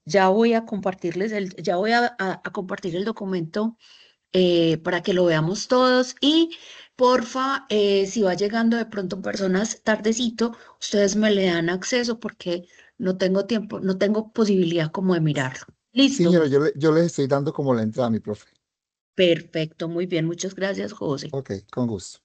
Ya voy a compartirles ya voy a compartir el documento para que lo veamos todos y porfa, si va llegando de pronto personas tardecito, ustedes me le dan acceso porque no tengo tiempo, no tengo posibilidad como de mirarlo. Sí, Listo. señora, yo les estoy dando como la entrada, mi profe. Perfecto, muy bien, muchas gracias, José. Ok, con gusto.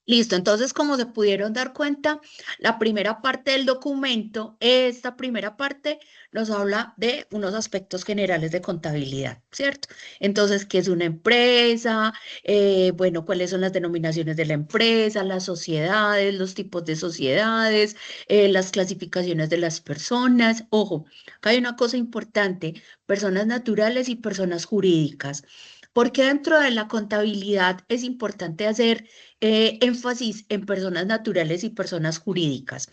Listo, entonces como se pudieron dar cuenta, la primera parte del documento, esta primera parte nos habla de unos aspectos generales de contabilidad, ¿cierto? Entonces, ¿qué es una empresa? Bueno, ¿cuáles son las denominaciones de la empresa, las sociedades, los tipos de sociedades, las clasificaciones de las personas? Ojo, acá hay una cosa importante, personas naturales y personas jurídicas. Porque dentro de la contabilidad es importante hacer énfasis en personas naturales y personas jurídicas.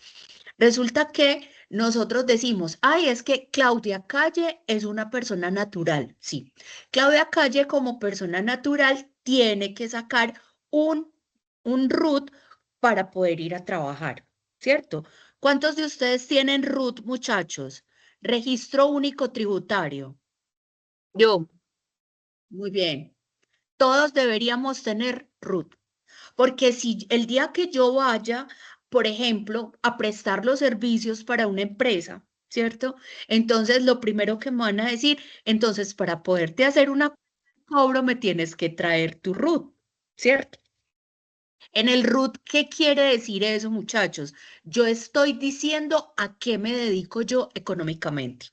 Resulta que nosotros decimos, ay, es que Claudia Calle es una persona natural. Sí, Claudia Calle como persona natural tiene que sacar un, un RUT para poder ir a trabajar, ¿cierto? ¿Cuántos de ustedes tienen RUT, muchachos? Registro único tributario. Yo, Muy bien. Todos deberíamos tener RUT. Porque si el día que yo vaya, por ejemplo, a prestar los servicios para una empresa, ¿cierto? Entonces, lo primero que me van a decir, entonces, para poderte hacer una cobro, me tienes que traer tu RUT, ¿cierto? En el RUT, ¿qué quiere decir eso, muchachos? Yo estoy diciendo a qué me dedico yo económicamente.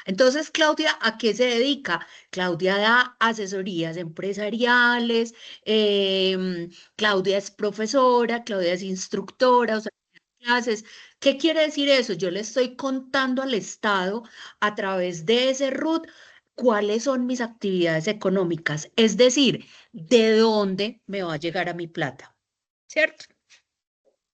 Entonces, Claudia, ¿a qué se dedica? Claudia da asesorías empresariales, Claudia es profesora, Claudia es instructora, o sea, clases. ¿Qué quiere decir eso? Yo le estoy contando al Estado a través de ese RUT cuáles son mis actividades económicas, es decir, de dónde me va a llegar a mi plata, ¿cierto?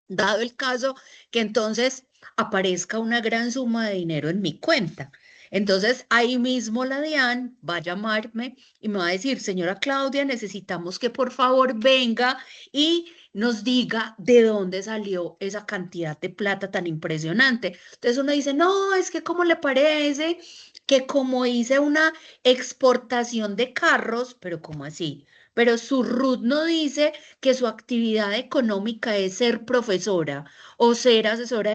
Dado el caso que entonces aparezca una gran suma de dinero en mi cuenta. Entonces ahí mismo la DIAN va a llamarme y me va a decir, señora Claudia, necesitamos que por favor venga y nos diga de dónde salió esa cantidad de plata tan impresionante. Entonces uno dice, no, es que ¿cómo le parece que como hice una exportación de carros, pero ¿cómo así? Pero su RUT no dice que su actividad económica es ser profesora o ser asesora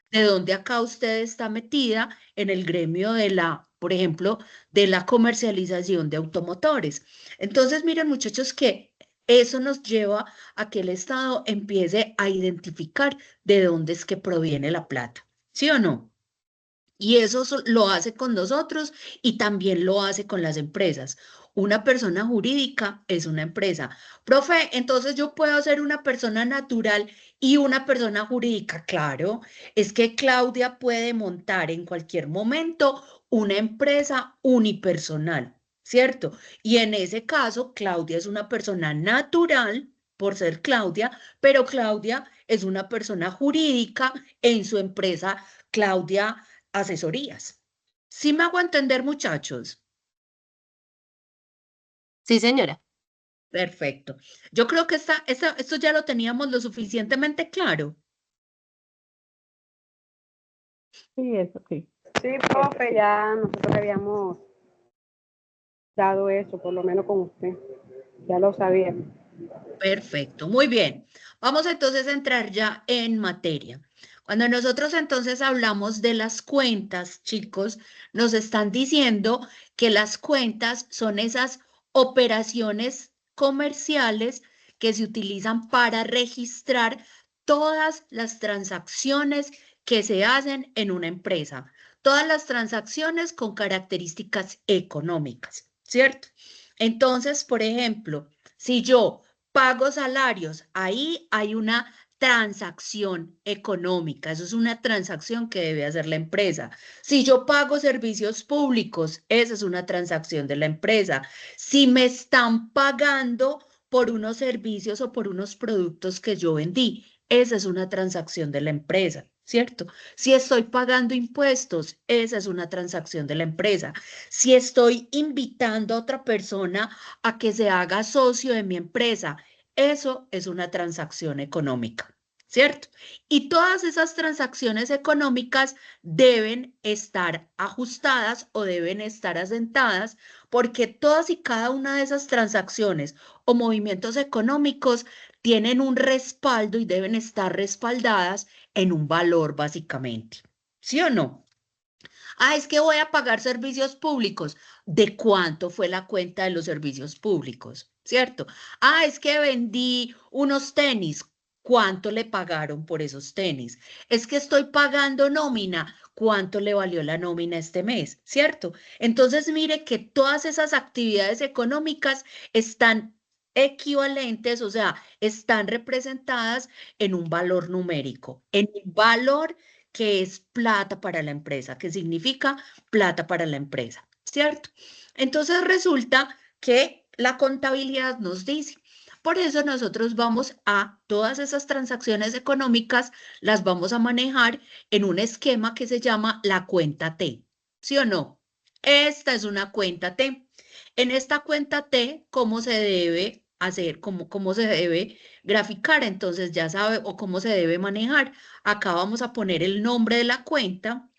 de donde acá usted está metida en el gremio de la, por ejemplo, de la comercialización de automotores. Entonces, miren, muchachos, que eso nos lleva a que el Estado empiece a identificar de dónde es que proviene la plata. ¿Sí o no? Y eso lo hace con nosotros y también lo hace con las empresas. Una persona jurídica es una empresa. Profe, entonces yo puedo ser una persona natural y una persona jurídica. Claro, es que Claudia puede montar en cualquier momento una empresa unipersonal, ¿cierto? Y en ese caso, Claudia es una persona natural por ser Claudia, pero Claudia es una persona jurídica en su empresa, Claudia Asesorías. ¿Sí me hago entender, muchachos? sí, señora. Perfecto. Yo creo que esto ya lo teníamos lo suficientemente claro. Sí, eso sí. Sí, profe, ya nosotros le habíamos dado eso, por lo menos con usted. Ya lo sabíamos. Perfecto, muy bien. Vamos entonces a entrar ya en materia. Cuando nosotros entonces hablamos de las cuentas, chicos, nos están diciendo que las cuentas son esas operaciones comerciales que se utilizan para registrar todas las transacciones que se hacen en una empresa, todas las transacciones con características económicas, ¿cierto? Entonces, por ejemplo, si yo pago salarios, ahí hay una transacción económica, eso es una transacción que debe hacer la empresa. Si yo pago servicios públicos, esa es una transacción de la empresa. Si me están pagando por unos servicios o por unos productos que yo vendí, esa es una transacción de la empresa, ¿cierto? Si estoy pagando impuestos, esa es una transacción de la empresa. Si estoy invitando a otra persona a que se haga socio de mi empresa, eso es una transacción económica, ¿cierto? Y todas esas transacciones económicas deben estar ajustadas o deben estar asentadas porque todas y cada una de esas transacciones o movimientos económicos tienen un respaldo y deben estar respaldadas en un valor básicamente. ¿Sí o no? Ah, es que voy a pagar servicios públicos. ¿De cuánto fue la cuenta de los servicios públicos? ¿Cierto? Ah, es que vendí unos tenis. ¿Cuánto le pagaron por esos tenis? Es que estoy pagando nómina. ¿Cuánto le valió la nómina este mes? ¿Cierto? Entonces, mire que todas esas actividades económicas están equivalentes, o sea, están representadas en un valor numérico, en un valor que es plata para la empresa, que significa plata para la empresa, ¿cierto? Entonces resulta que la contabilidad nos dice, por eso nosotros vamos a todas esas transacciones económicas, las vamos a manejar en un esquema que se llama la cuenta T, ¿sí o no? Esta es una cuenta T. En esta cuenta T, ¿cómo se debe hacer? ¿Cómo se debe graficar? Entonces ya sabe, o cómo se debe manejar. Acá vamos a poner el nombre de la cuenta.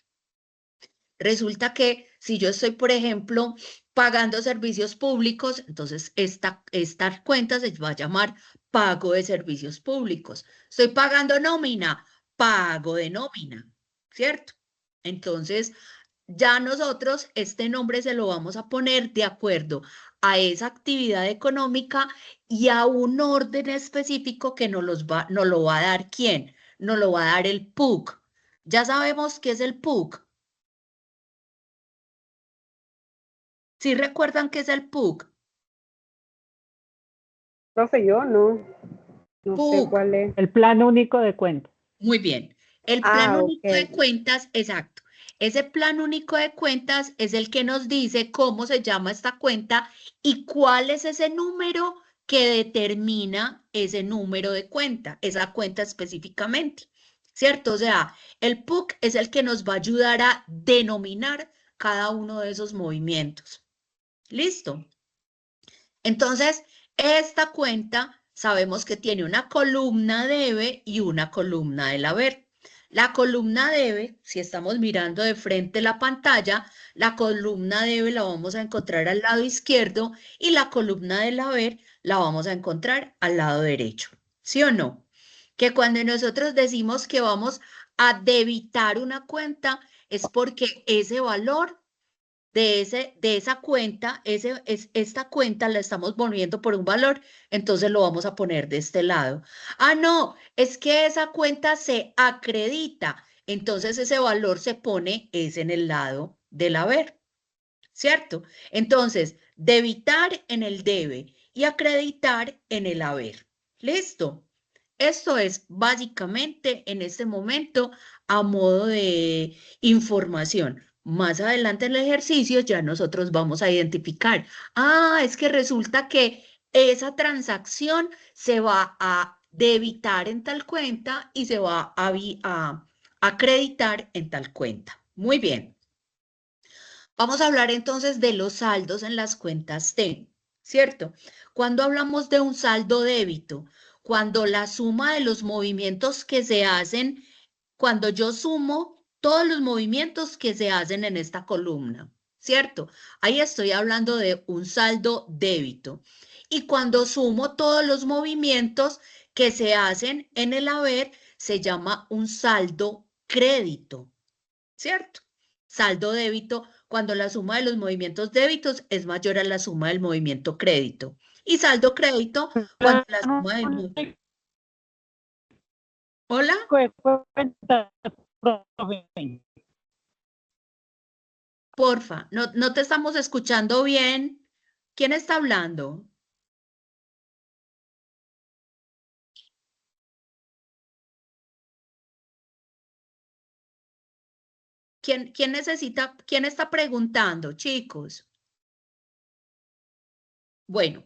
Resulta que si yo estoy, por ejemplo, pagando servicios públicos, entonces esta cuenta se va a llamar pago de servicios públicos. Estoy pagando nómina, pago de nómina, ¿cierto? Entonces, ya nosotros este nombre se lo vamos a poner de acuerdo a esa actividad económica y a un orden específico que nos lo va a dar ¿quién? Nos lo va a dar el PUC. Ya sabemos qué es el PUC. ¿Sí recuerdan qué es el PUC? Profe, yo no sé PUC. cuál es. El plan único de cuentas. Muy bien. El plan único de Ok. cuentas, exacto. Ese plan único de cuentas es el que nos dice cómo se llama esta cuenta y cuál es ese número que determina ese número de cuenta, esa cuenta específicamente, ¿cierto? O sea, el PUC es el que nos va a ayudar a denominar cada uno de esos movimientos. ¿Listo? Entonces, esta cuenta sabemos que tiene una columna debe y una columna del haber. La columna debe, si estamos mirando de frente la pantalla, la columna debe la vamos a encontrar al lado izquierdo y la columna del haber la vamos a encontrar al lado derecho. ¿Sí o no? Que cuando nosotros decimos que vamos a debitar una cuenta es porque ese valor de esa cuenta, esta cuenta la estamos volviendo por un valor, entonces lo vamos a poner de este lado. Ah, no, es que esa cuenta se acredita, entonces ese valor se pone es en el lado del haber, ¿cierto? Entonces, debitar en el debe y acreditar en el haber. ¿Listo? Esto es básicamente en este momento a modo de información. Más adelante en el ejercicio ya nosotros vamos a identificar, ah, es que resulta que esa transacción se va a debitar en tal cuenta y se va a acreditar en tal cuenta. Muy bien. Vamos a hablar entonces de los saldos en las cuentas T, ¿cierto? Cuando hablamos de un saldo débito, cuando la suma de los movimientos que se hacen, cuando yo sumo todos los movimientos que se hacen en esta columna, ¿cierto? Ahí estoy hablando de un saldo débito. Y cuando sumo todos los movimientos que se hacen en el haber, se llama un saldo crédito, ¿cierto? Saldo débito cuando la suma de los movimientos débitos es mayor a la suma del movimiento crédito. Y saldo crédito cuando la suma del movimiento... ¿Hola? Porfa, no te estamos escuchando bien. ¿Quién está hablando? ¿Quién está preguntando, chicos? Bueno,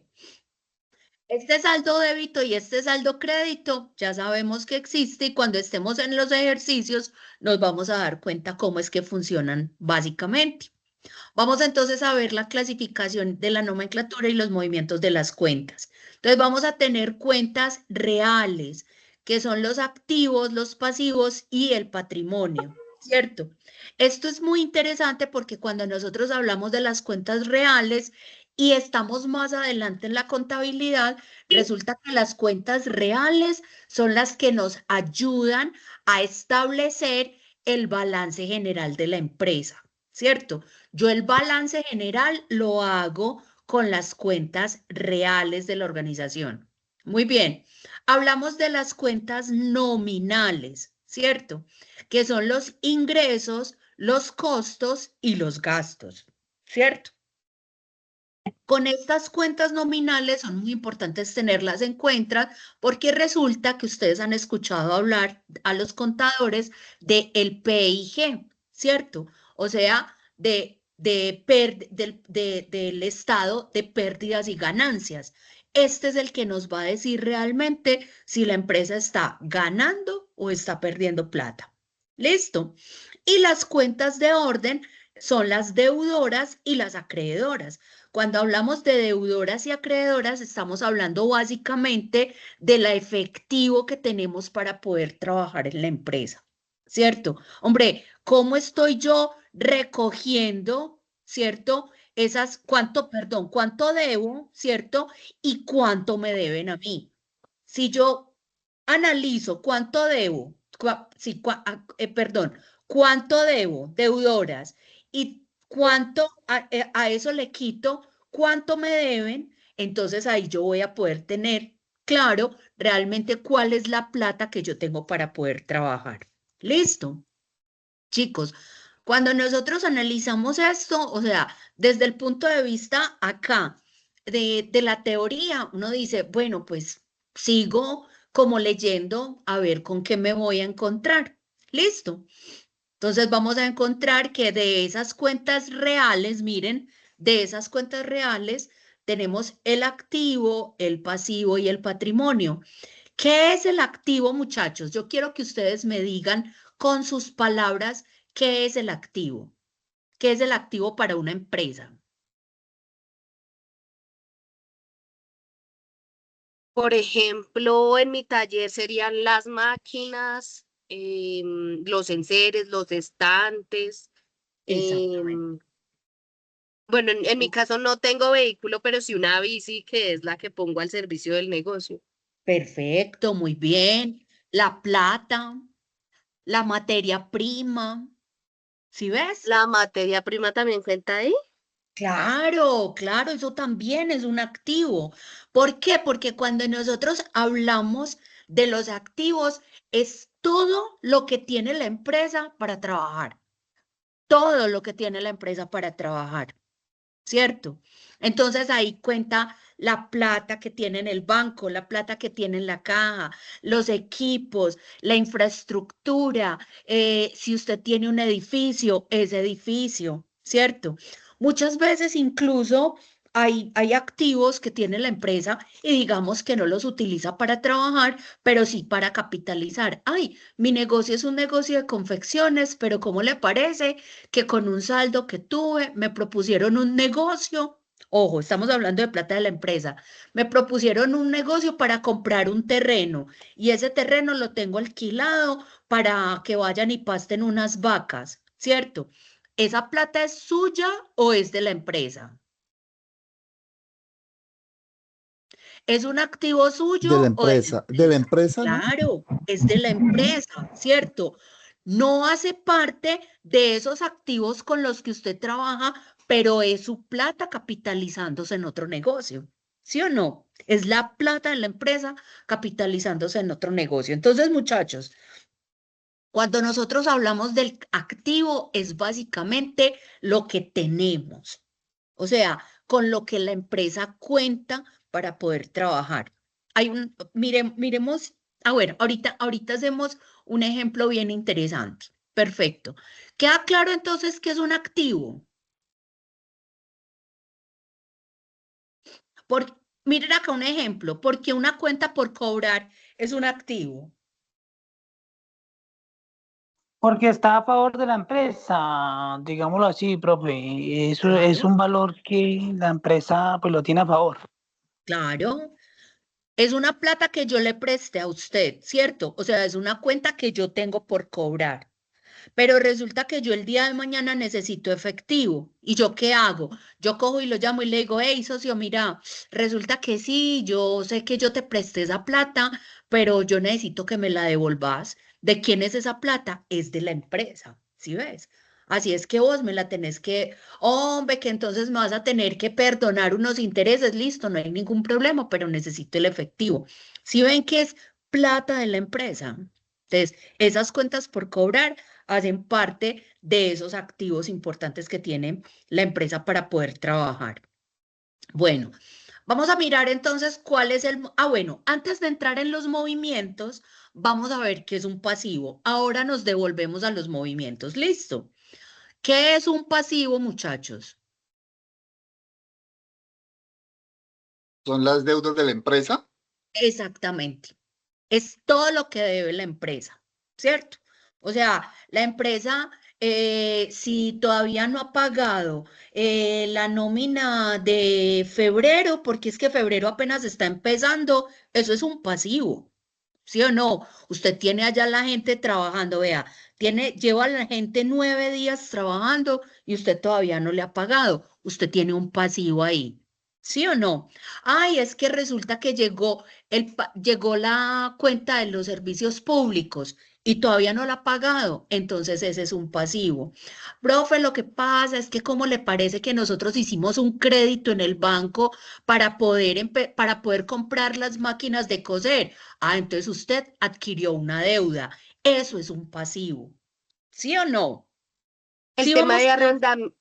este saldo débito y este saldo crédito ya sabemos que existe y cuando estemos en los ejercicios nos vamos a dar cuenta cómo es que funcionan básicamente. Vamos entonces a ver la clasificación de la nomenclatura y los movimientos de las cuentas. Entonces vamos a tener cuentas reales. que son los activos, los pasivos y el patrimonio, ¿cierto? Esto es muy interesante porque cuando nosotros hablamos de las cuentas reales y estamos más adelante en la contabilidad, resulta que las cuentas reales son las que nos ayudan a establecer el balance general de la empresa, ¿cierto? Yo el balance general lo hago con las cuentas reales de la organización. Muy bien, hablamos de las cuentas nominales, ¿cierto? Que son los ingresos, los costos y los gastos, ¿cierto? Con estas cuentas nominales son muy importantes tenerlas en cuenta porque resulta que ustedes han escuchado hablar a los contadores de el PIG, ¿cierto? O sea, del estado de pérdidas y ganancias. Este es el que nos va a decir realmente si la empresa está ganando o está perdiendo plata. ¿Listo? Y las cuentas de orden son las deudoras y las acreedoras. Cuando hablamos de deudoras y acreedoras, estamos hablando básicamente del efectivo que tenemos para poder trabajar en la empresa, ¿cierto? Hombre, ¿cómo estoy yo recogiendo, ¿cierto? Cuánto debo, ¿cierto? Y cuánto me deben a mí. Si yo analizo cuánto debo, cuánto debo, deudoras, y cuánto a eso le quito, cuánto me deben, entonces ahí yo voy a poder tener claro realmente cuál es la plata que yo tengo para poder trabajar. ¿Listo? Chicos, cuando nosotros analizamos esto, o sea, desde el punto de vista acá de la teoría, uno dice, bueno, pues sigo como leyendo a ver con qué me voy a encontrar. ¿Listo? Entonces vamos a encontrar que de esas cuentas reales, miren, de esas cuentas reales tenemos el activo, el pasivo y el patrimonio. ¿Qué es el activo, muchachos? Yo quiero que ustedes me digan con sus palabras qué es el activo. ¿Qué es el activo para una empresa? Por ejemplo, en mi taller serían las máquinas, los enseres, los estantes. Exactamente. Bueno, en mi caso no tengo vehículo, pero sí una bici que es la que pongo al servicio del negocio. Perfecto, muy bien. La plata, la materia prima, ¿sí ves? La materia prima también cuenta ahí. Claro, claro, eso también es un activo. ¿Por qué? Porque cuando nosotros hablamos de los activos, es todo lo que tiene la empresa para trabajar, todo lo que tiene la empresa para trabajar. ¿Cierto? Entonces ahí cuenta la plata que tiene en el banco, la plata que tiene en la caja, los equipos, la infraestructura, si usted tiene un edificio, ese edificio, ¿cierto? Muchas veces incluso hay activos que tiene la empresa y digamos que no los utiliza para trabajar, pero sí para capitalizar. Ay, mi negocio es un negocio de confecciones, pero ¿cómo le parece que con un saldo que tuve me propusieron un negocio? Ojo, estamos hablando de plata de la empresa. Me propusieron un negocio para comprar un terreno y ese terreno lo tengo alquilado para que vayan y pasten unas vacas, ¿cierto? ¿Esa plata es suya o es de la empresa? ¿Es un activo suyo o de la De la empresa? empresa, ¿no? Claro, es de la empresa, ¿cierto? No hace parte de esos activos con los que usted trabaja, pero es su plata capitalizándose en otro negocio, ¿sí o no? Es la plata de la empresa capitalizándose en otro negocio. Entonces, muchachos, cuando nosotros hablamos del activo, es básicamente lo que tenemos, o sea, con lo que la empresa cuenta para poder trabajar. Miremos, bueno, ahorita hacemos un ejemplo bien interesante. Perfecto. ¿Queda claro entonces que es un activo? Miren acá un ejemplo, porque una cuenta por cobrar es un activo. Porque está a favor de la empresa, digámoslo así, profe. Eso es Claro, un valor que la empresa pues lo tiene a favor. claro. Es una plata que yo le presté a usted, ¿cierto? O sea, es una cuenta que yo tengo por cobrar. Pero resulta que yo el día de mañana necesito efectivo. ¿Y yo qué hago? Yo cojo y lo llamo y le digo, hey, socio, mira, resulta que sí, yo sé que yo te presté esa plata, pero yo necesito que me la devolvas. ¿De quién es esa plata? Es de la empresa, ¿sí ves? Así es que vos me la tenés que, hombre, que entonces me vas a tener que perdonar unos intereses, listo, no hay ningún problema, pero necesito el efectivo. ¿Sí ven que es plata de la empresa? Entonces, esas cuentas por cobrar hacen parte de esos activos importantes que tiene la empresa para poder trabajar. Bueno, vamos a mirar entonces cuál es el... Ah, bueno, antes de entrar en los movimientos, vamos a ver qué es un pasivo. Ahora nos devolvemos a los movimientos. ¿Listo? ¿Qué es un pasivo, muchachos? Son las deudas de la empresa. Exactamente. Es todo lo que debe la empresa, ¿cierto? O sea, la empresa, si todavía no ha pagado la nómina de febrero, porque es que febrero apenas está empezando, eso es un pasivo, ¿sí o no? Usted tiene allá la gente trabajando, vea, lleva a la gente 9 días trabajando y usted todavía no le ha pagado. Usted tiene un pasivo ahí, ¿sí o no? Ay, es que resulta que llegó la cuenta de los servicios públicos y todavía no la ha pagado, entonces ese es un pasivo. Profe, lo que pasa es que ¿cómo le parece que nosotros hicimos un crédito en el banco para poder comprar las máquinas de coser? Ah, entonces usted adquirió una deuda. Eso es un pasivo. ¿Sí o no? El Sí, tema vamos. de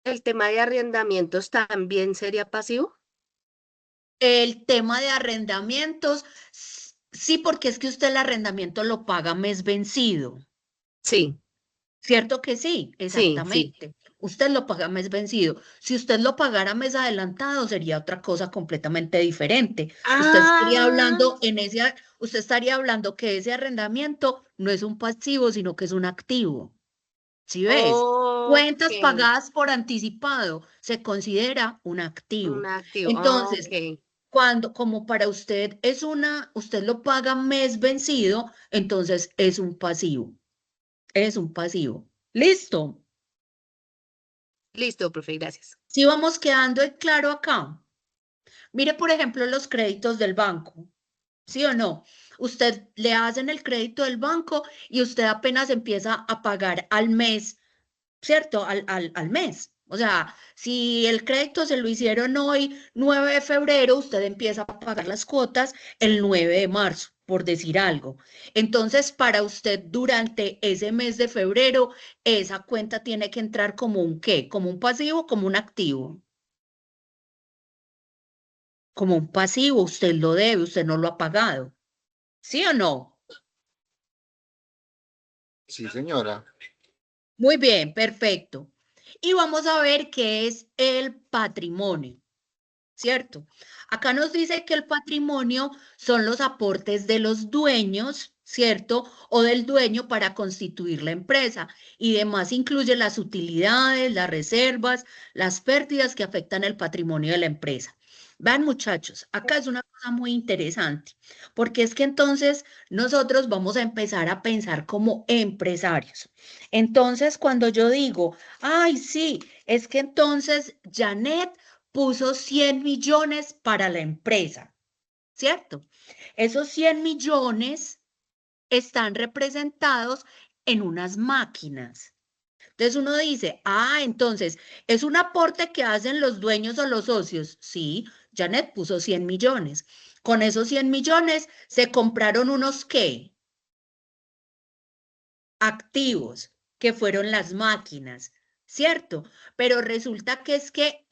el tema de arrendamientos también sería pasivo. El tema de arrendamientos, sí, porque es que usted el arrendamiento lo paga mes vencido. Sí, ¿Cierto que sí? sí, sí. Exactamente. Usted lo paga mes vencido. Si usted lo pagara mes adelantado, sería otra cosa completamente diferente. Ah, Usted estaría hablando que ese arrendamiento no es un pasivo, sino que es un activo. ¿Sí ves? ok. Cuentas pagadas por anticipado se considera un activo. Un activo. Entonces, Ok. como para usted lo paga mes vencido, entonces es un pasivo. Es un pasivo. Listo. Listo, profe, gracias. Si vamos quedando en claro acá. Mire, por ejemplo, los créditos del banco. ¿Sí o no? Usted le hacen el crédito del banco y usted apenas empieza a pagar al mes, ¿cierto? Al mes. O sea, si el crédito se lo hicieron hoy, 9 de febrero, usted empieza a pagar las cuotas el 9 de marzo, por decir algo. Entonces, para usted durante ese mes de febrero, esa cuenta tiene que entrar como un ¿qué? Como un pasivo, como un activo. Como un pasivo, usted lo debe, usted no lo ha pagado. ¿Sí o no? Sí, señora. Muy bien, perfecto. Y vamos a ver qué es el patrimonio, ¿cierto? Acá nos dice que el patrimonio son los aportes de los dueños, ¿cierto? O del dueño para constituir la empresa. Y demás incluye las utilidades, las reservas, las pérdidas que afectan el patrimonio de la empresa. Vean, muchachos, acá es una cosa muy interesante, porque es que entonces nosotros vamos a empezar a pensar como empresarios. Entonces, cuando yo digo, ay, sí, es que entonces Janet puso 100 millones para la empresa, ¿cierto? Esos 100 millones están representados en unas máquinas. Entonces uno dice, ah, entonces, ¿es un aporte que hacen los dueños o los socios? Sí, Janet puso 100 millones. Con esos 100 millones se compraron unos ¿qué? Activos, que fueron las máquinas, ¿cierto? Pero resulta que es que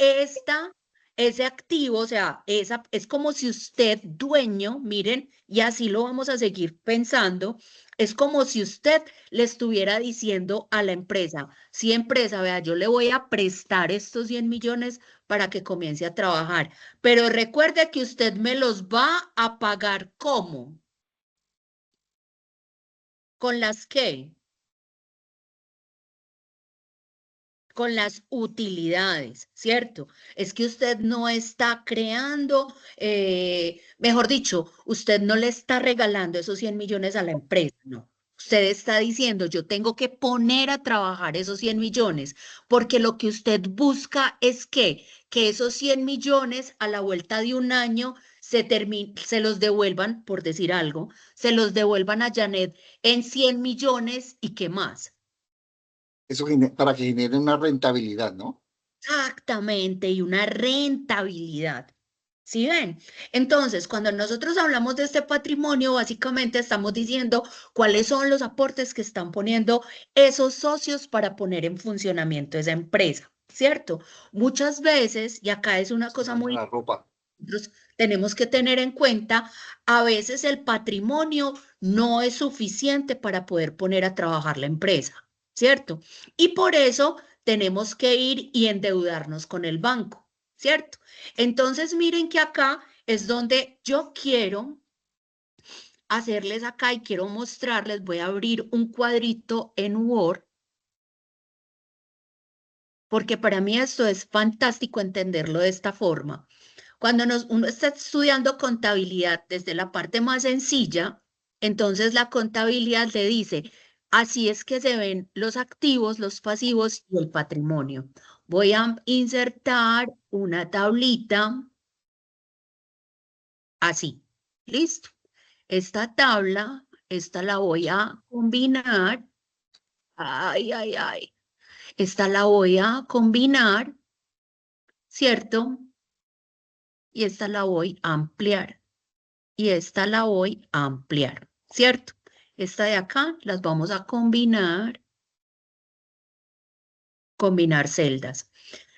ese activo, o sea, es como si usted, dueño, miren, y así lo vamos a seguir pensando, es como si usted le estuviera diciendo a la empresa, sí, empresa, vea, yo le voy a prestar estos 100 millones para que comience a trabajar, pero recuerde que usted me los va a pagar ¿cómo? ¿Con las qué? con las utilidades, ¿cierto? Es que usted no está creando, mejor dicho, usted no le está regalando esos 100 millones a la empresa, no. Usted está diciendo, yo tengo que poner a trabajar esos 100 millones, porque lo que usted busca es que esos 100 millones a la vuelta de un año se los devuelvan, por decir algo, se los devuelvan a Janet en 100 millones y qué más. Eso para que genere una rentabilidad, ¿no? Exactamente, y una rentabilidad. ¿Sí ven? Entonces, cuando nosotros hablamos de este patrimonio, básicamente estamos diciendo cuáles son los aportes que están poniendo esos socios para poner en funcionamiento esa empresa, ¿cierto? Muchas veces, y acá es una cosa muy... La ropa. Nosotros tenemos que tener en cuenta, a veces el patrimonio no es suficiente para poder poner a trabajar la empresa, ¿cierto? Y por eso tenemos que ir y endeudarnos con el banco, ¿cierto? Entonces miren que acá es donde yo quiero hacerles acá y quiero mostrarles, voy a abrir un cuadrito en Word, porque para mí esto es fantástico entenderlo de esta forma. Cuando uno está estudiando contabilidad desde la parte más sencilla, entonces la contabilidad le dice, así es que se ven los activos, los pasivos y el patrimonio. Voy a insertar una tablita así. ¿Listo? Esta tabla, esta la voy a combinar. Ay, ay, ay. Esta la voy a combinar, ¿cierto? Y esta la voy a ampliar. Y esta la voy a ampliar, ¿cierto? Esta de acá las vamos a combinar celdas.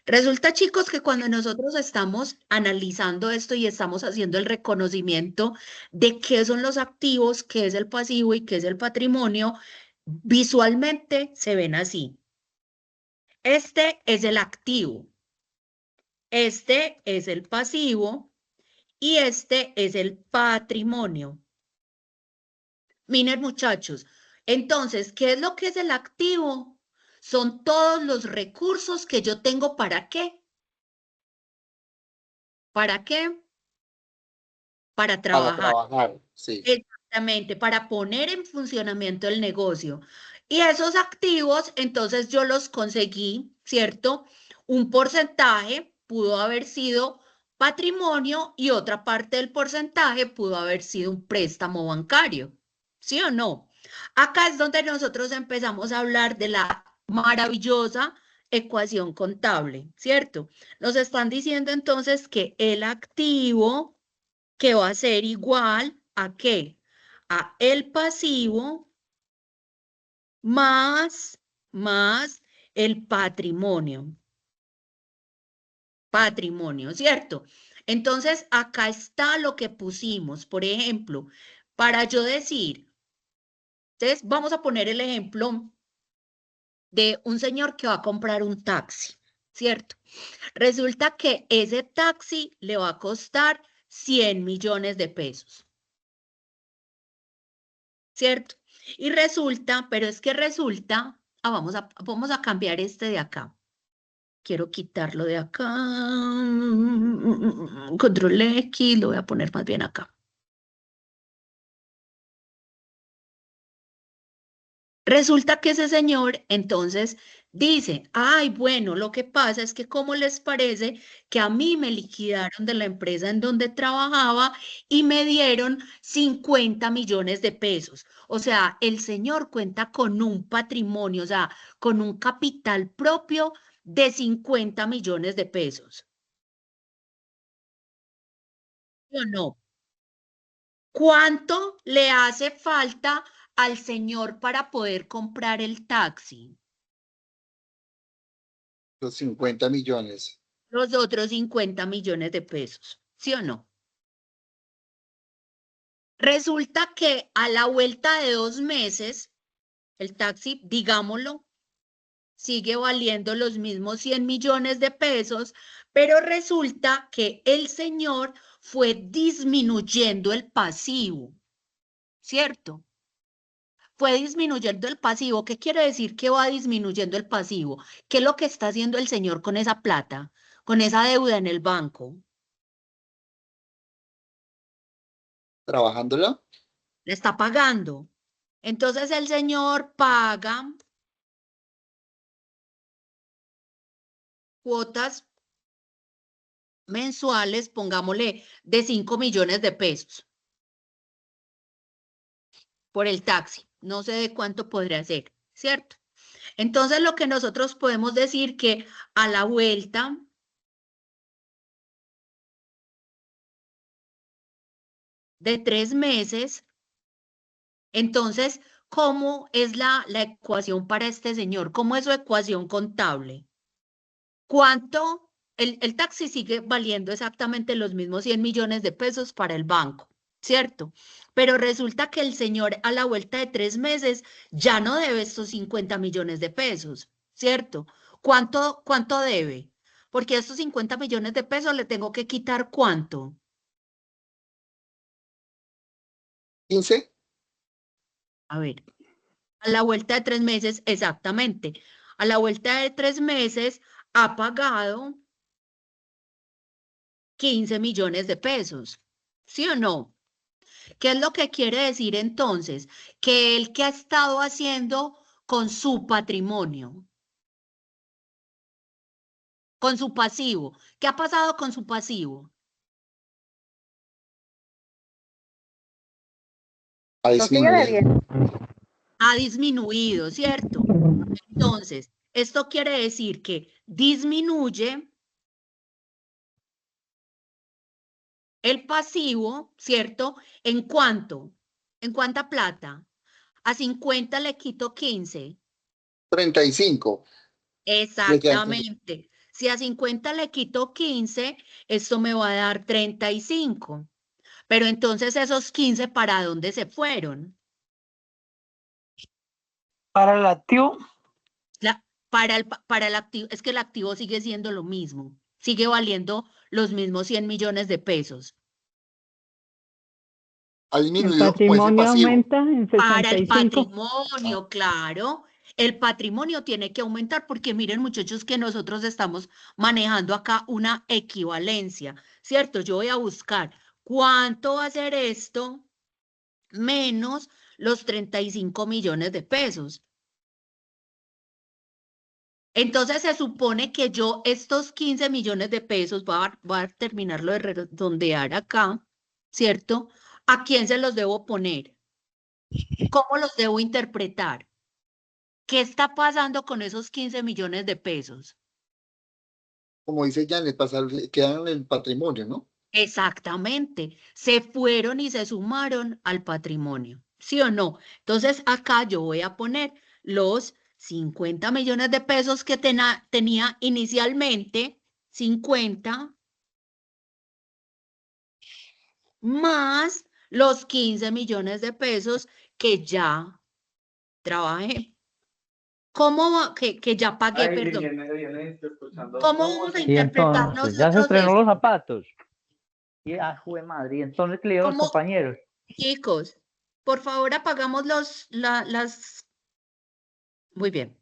Resulta, chicos, que cuando nosotros estamos analizando esto y estamos haciendo el reconocimiento de qué son los activos, qué es el pasivo y qué es el patrimonio, visualmente se ven así. Este es el activo, este es el pasivo y este es el patrimonio. Miren, muchachos, entonces, ¿qué es lo que es el activo? Son todos los recursos que yo tengo, ¿para qué? ¿Para qué? Para Para trabajar. trabajar, sí. Exactamente, para poner en funcionamiento el negocio. Y esos activos, entonces yo los conseguí, ¿cierto? Un porcentaje pudo haber sido patrimonio y otra parte del porcentaje pudo haber sido un préstamo bancario. ¿Sí o no? Acá es donde nosotros empezamos a hablar de la maravillosa ecuación contable, ¿cierto? Nos están diciendo entonces que el activo que va a ser igual a qué? A el pasivo más el patrimonio. Patrimonio, ¿cierto? Entonces, acá está lo que pusimos. Por ejemplo, para yo decir, entonces vamos a poner el ejemplo de un señor que va a comprar un taxi, ¿cierto? Resulta que ese taxi le va a costar 100 millones de pesos, ¿cierto? Y resulta, pero es que resulta, vamos a cambiar este de acá. Quiero quitarlo de acá. Control X, lo voy a poner más bien acá. Resulta que ese señor entonces dice, ay, bueno, lo que pasa es que ¿cómo les parece que a mí me liquidaron de la empresa en donde trabajaba y me dieron 50 millones de pesos? O sea, el señor cuenta con un patrimonio, o sea, con un capital propio de 50 millones de pesos. ¿Sí o no? ¿Cuánto le hace falta al señor para poder comprar el taxi? Los 50 millones. Los otros 50 millones de pesos, ¿sí o no? Resulta que a la vuelta de 2 meses, el taxi, digámoslo, sigue valiendo los mismos 100 millones de pesos, pero resulta que el señor fue disminuyendo el pasivo, ¿cierto? fue disminuyendo el pasivo. ¿Qué quiere decir que va disminuyendo el pasivo? ¿Qué es lo que está haciendo el señor con esa plata, con esa deuda en el banco? Trabajándola. Le está pagando. Entonces el señor paga cuotas mensuales, pongámosle, de 5 millones de pesos por el taxi. No sé de cuánto podría ser, ¿cierto? Entonces lo que nosotros podemos decir que a la vuelta de 3 meses, entonces, ¿cómo es la ecuación para este señor? ¿Cómo es su ecuación contable? ¿Cuánto? El taxi sigue valiendo exactamente los mismos 100 millones de pesos para el banco, ¿cierto? Pero resulta que el señor a la vuelta de 3 meses ya no debe estos 50 millones de pesos, ¿cierto? ¿Cuánto debe? Porque a estos 50 millones de pesos le tengo que quitar ¿cuánto? 15. A ver, a la vuelta de 3 meses, exactamente. A la vuelta de 3 meses ha pagado 15 millones de pesos, ¿sí o no? ¿Qué es lo que quiere decir entonces? Que él que ha estado haciendo con su patrimonio, con su pasivo. ¿Qué ha pasado con su pasivo? A Lo sigue disminuir. debiendo. Ha disminuido, ¿cierto? Entonces, esto quiere decir que disminuye el pasivo, ¿cierto? ¿En cuánto? ¿En cuánta plata? A 50 le quito 15. 35. Le quedan 15. Exactamente. Si a 50 le quito 15, esto me va a dar 35. Pero entonces esos 15, ¿para dónde se fueron? Para el activo, Para el activo, es que el activo sigue siendo lo mismo, sigue valiendo los mismos 100 millones de pesos. Ha El disminuido como ese patrimonio pasivo. aumenta en Para el 65. patrimonio, claro. El patrimonio tiene que aumentar porque miren, muchachos, que nosotros estamos manejando acá una equivalencia, ¿cierto? Yo voy a buscar cuánto va a ser esto menos los 35 millones de pesos. Entonces se supone que yo estos 15 millones de pesos, voy a terminarlo de redondear acá, ¿cierto? ¿A quién se los debo poner? ¿Cómo los debo interpretar? ¿Qué está pasando con esos 15 millones de pesos? Como dice Janet, quedan en el patrimonio, ¿no? Exactamente, se fueron y se sumaron al patrimonio, ¿sí o no? Entonces acá yo voy a poner los 50 millones de pesos que tenía inicialmente, 50 más los 15 millones de pesos que ya trabajé. Que ya pagué, perdón. ¿Cómo vamos a Y interpretar entonces, ya se nosotros estrenó los esto? zapatos. Y jue madre. Y entonces, ¿qué le digo a los ¿Cómo, compañeros? chicos? Por favor, apagamos las... Muy bien.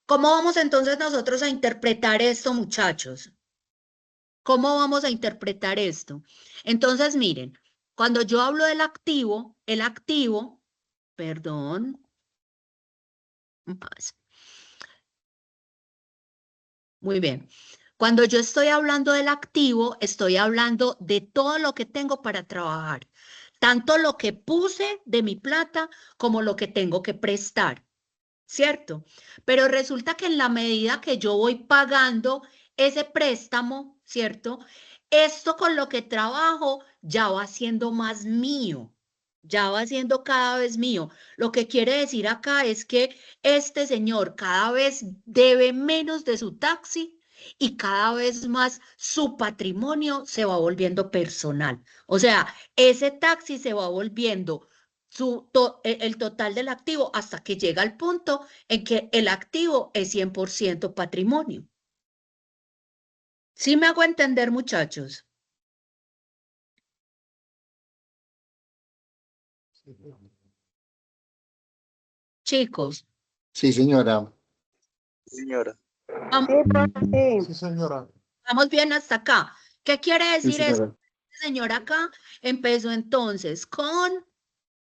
¿Cómo vamos entonces nosotros a interpretar esto, muchachos? ¿Cómo vamos a interpretar esto? Entonces, miren, cuando yo hablo del activo, perdón, más. Muy bien. Cuando yo estoy hablando del activo, estoy hablando de todo lo que tengo para trabajar, tanto lo que puse de mi plata como lo que tengo que prestar, ¿cierto? Pero resulta que en la medida que yo voy pagando ese préstamo, ¿cierto? Esto con lo que trabajo ya va siendo más mío, ya va siendo cada vez mío. Lo que quiere decir acá es que este señor cada vez debe menos de su taxi y cada vez más su patrimonio se va volviendo personal. O sea, ese taxi se va volviendo el total del activo hasta que llega al punto en que el activo es 100% patrimonio. ¿Sí me hago entender, muchachos? chicos? Sí, señora. Señora. Vam- Sí, señora. Vamos bien hasta acá. ¿Qué quiere Sí, decir eso? señora. Este señor acá empezó entonces con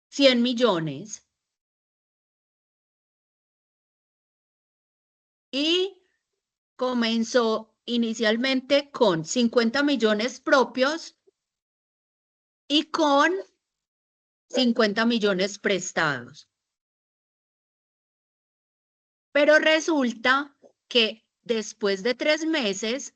100 millones y comenzó inicialmente con 50 millones propios y con 50 millones prestados. Pero resulta que después de 3 meses,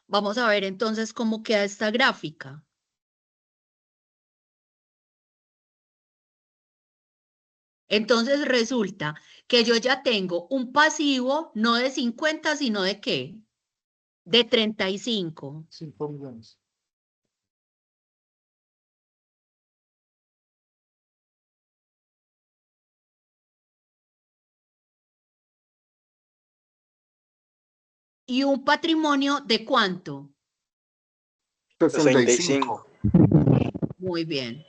vamos a ver entonces cómo queda esta gráfica. Entonces resulta que yo ya tengo un pasivo no de 50, sino de ¿qué? De 35. 5 millones. ¿Y un patrimonio de cuánto? 65. Muy bien.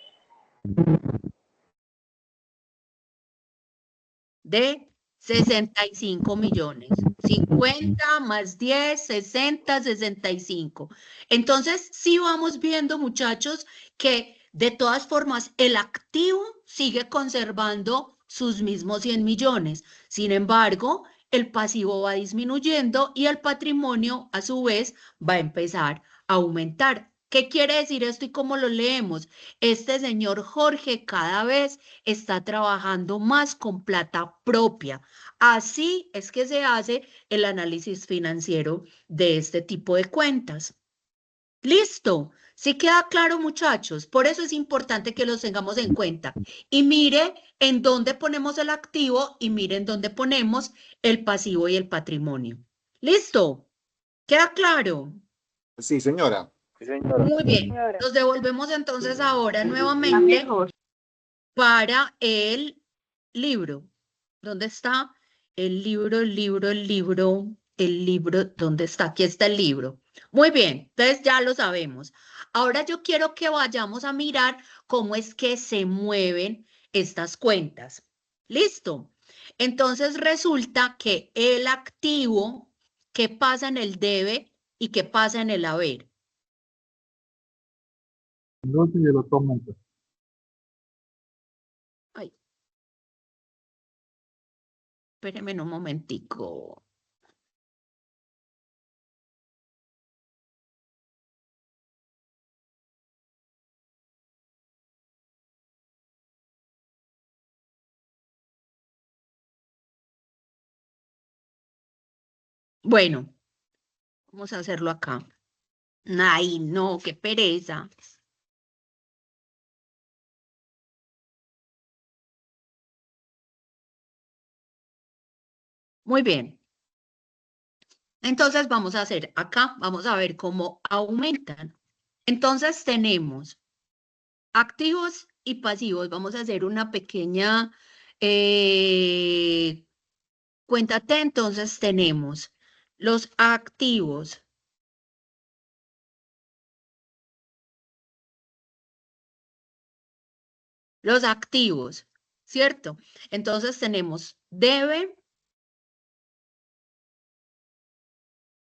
De 65 millones. 50 más 10, 60, 65. Entonces, sí vamos viendo, muchachos, que de todas formas el activo sigue conservando sus mismos 100 millones. Sin embargo, el pasivo va disminuyendo y el patrimonio, a su vez, va a empezar a aumentar. ¿Qué quiere decir esto y cómo lo leemos? Este señor Jorge cada vez está trabajando más con plata propia. Así es que se hace el análisis financiero de este tipo de cuentas. Listo. ¿Sí queda claro, muchachos? Por eso es importante que los tengamos en cuenta. Y mire en dónde ponemos el activo y mire en dónde ponemos el pasivo y el patrimonio. ¿Listo? ¿Queda claro? Sí, señora. Sí, señora. Muy bien. señora. Nos devolvemos entonces ahora nuevamente Amigos, para el libro. ¿Dónde está el libro, ¿Dónde está? Aquí está el libro. Muy bien, entonces ya lo sabemos. Ahora yo quiero que vayamos a mirar cómo es que se mueven estas cuentas. ¿Listo? Entonces resulta que el activo, ¿qué pasa en el debe y qué pasa en el haber? Ay, espérenme un momentico. Bueno, vamos a hacerlo acá. Ay, no, qué pereza. Muy bien. Entonces vamos a hacer acá, vamos a ver cómo aumentan. Entonces tenemos activos y pasivos. Vamos a hacer una pequeña cuenta T. Entonces tenemos los activos. Los activos, ¿cierto? Entonces tenemos debe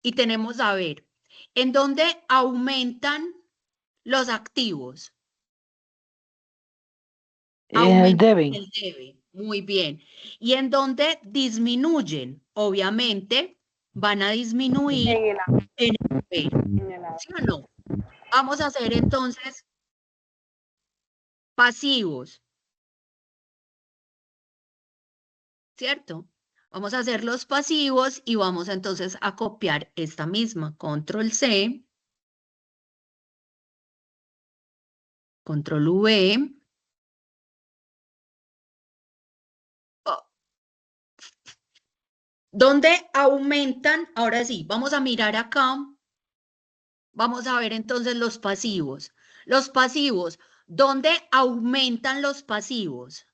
y tenemos haber. ¿En dónde aumentan los activos? El Aumentan debe. el debe. Muy bien. ¿Y en dónde disminuyen? Obviamente van a disminuir en el en el haber. en el ¿Sí o no? Vamos a hacer entonces pasivos, ¿cierto? Vamos a hacer los pasivos y vamos entonces a copiar esta misma. Control C, Control V. Oh, ¿dónde aumentan? Ahora sí, vamos a mirar acá. Vamos a ver entonces los pasivos. Los pasivos, ¿dónde aumentan los pasivos?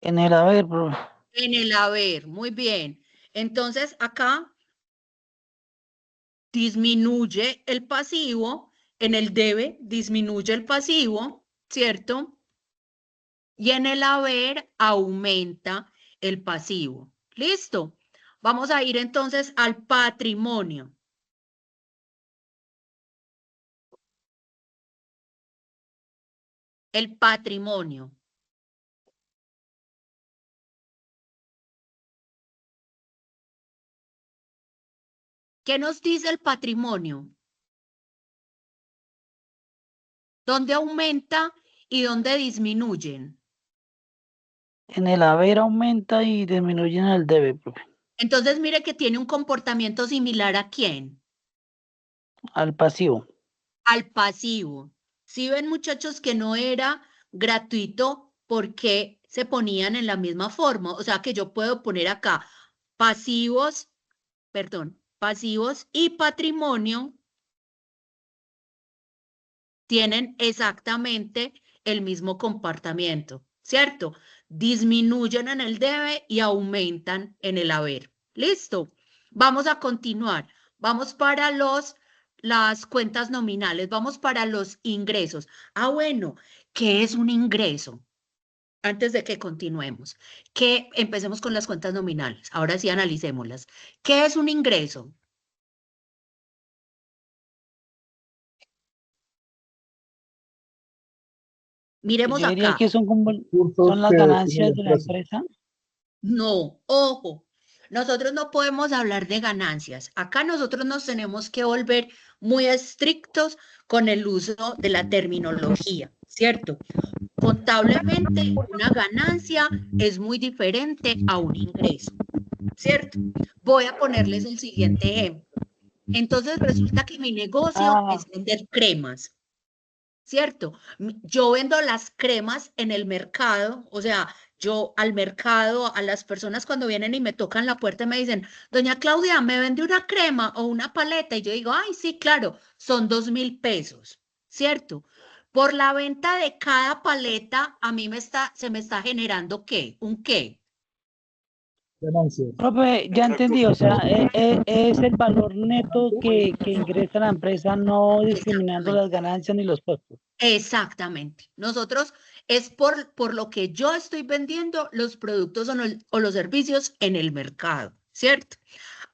En el haber, profe. En el haber, muy bien. Entonces, acá disminuye el pasivo, en el debe disminuye el pasivo, ¿cierto? Y en el haber aumenta el pasivo. ¿Listo? Vamos a ir entonces al patrimonio. El patrimonio. ¿Qué nos dice el patrimonio? ¿Dónde aumenta y dónde disminuyen? En el haber aumenta y disminuye en el debe, profe. Entonces, mire que tiene un comportamiento similar ¿a quién? Al pasivo. Al pasivo. Si ven, muchachos, que no era gratuito porque se ponían en la misma forma. O sea que yo puedo poner acá pasivos, perdón, pasivos y patrimonio tienen exactamente el mismo comportamiento, ¿cierto? Disminuyen en el debe y aumentan en el haber. ¿Listo? Vamos a continuar. Vamos para las cuentas nominales, vamos para los ingresos. Ah, bueno, ¿qué es un ingreso? Antes de que continuemos, que empecemos con las cuentas nominales. Ahora sí analicémoslas. ¿Qué es un ingreso? Miremos Yo diría acá. que son como son las ganancias de la empresa. No, ojo, nosotros no podemos hablar de ganancias. Acá nosotros nos tenemos que volver muy estrictos con el uso de la terminología, ¿cierto? Contablemente, una ganancia es muy diferente a un ingreso, ¿cierto? Voy a ponerles el siguiente ejemplo. Entonces resulta que mi negocio es vender cremas, ¿cierto? Yo vendo las cremas en el mercado, o sea, yo al mercado, a las personas cuando vienen y me tocan la puerta y me dicen, doña Claudia, ¿me vende una crema o una paleta? Y yo digo, ay, sí, claro, son 2.000 pesos, ¿cierto? Por la venta de cada paleta, a mí se me está generando ¿qué? ¿Un qué? Profe, ya entendí, o sea, es el valor neto que ingresa la empresa, no discriminando Exactamente. las ganancias ni los costos. Exactamente. Nosotros es por lo que yo estoy vendiendo los productos o los servicios en el mercado, ¿cierto?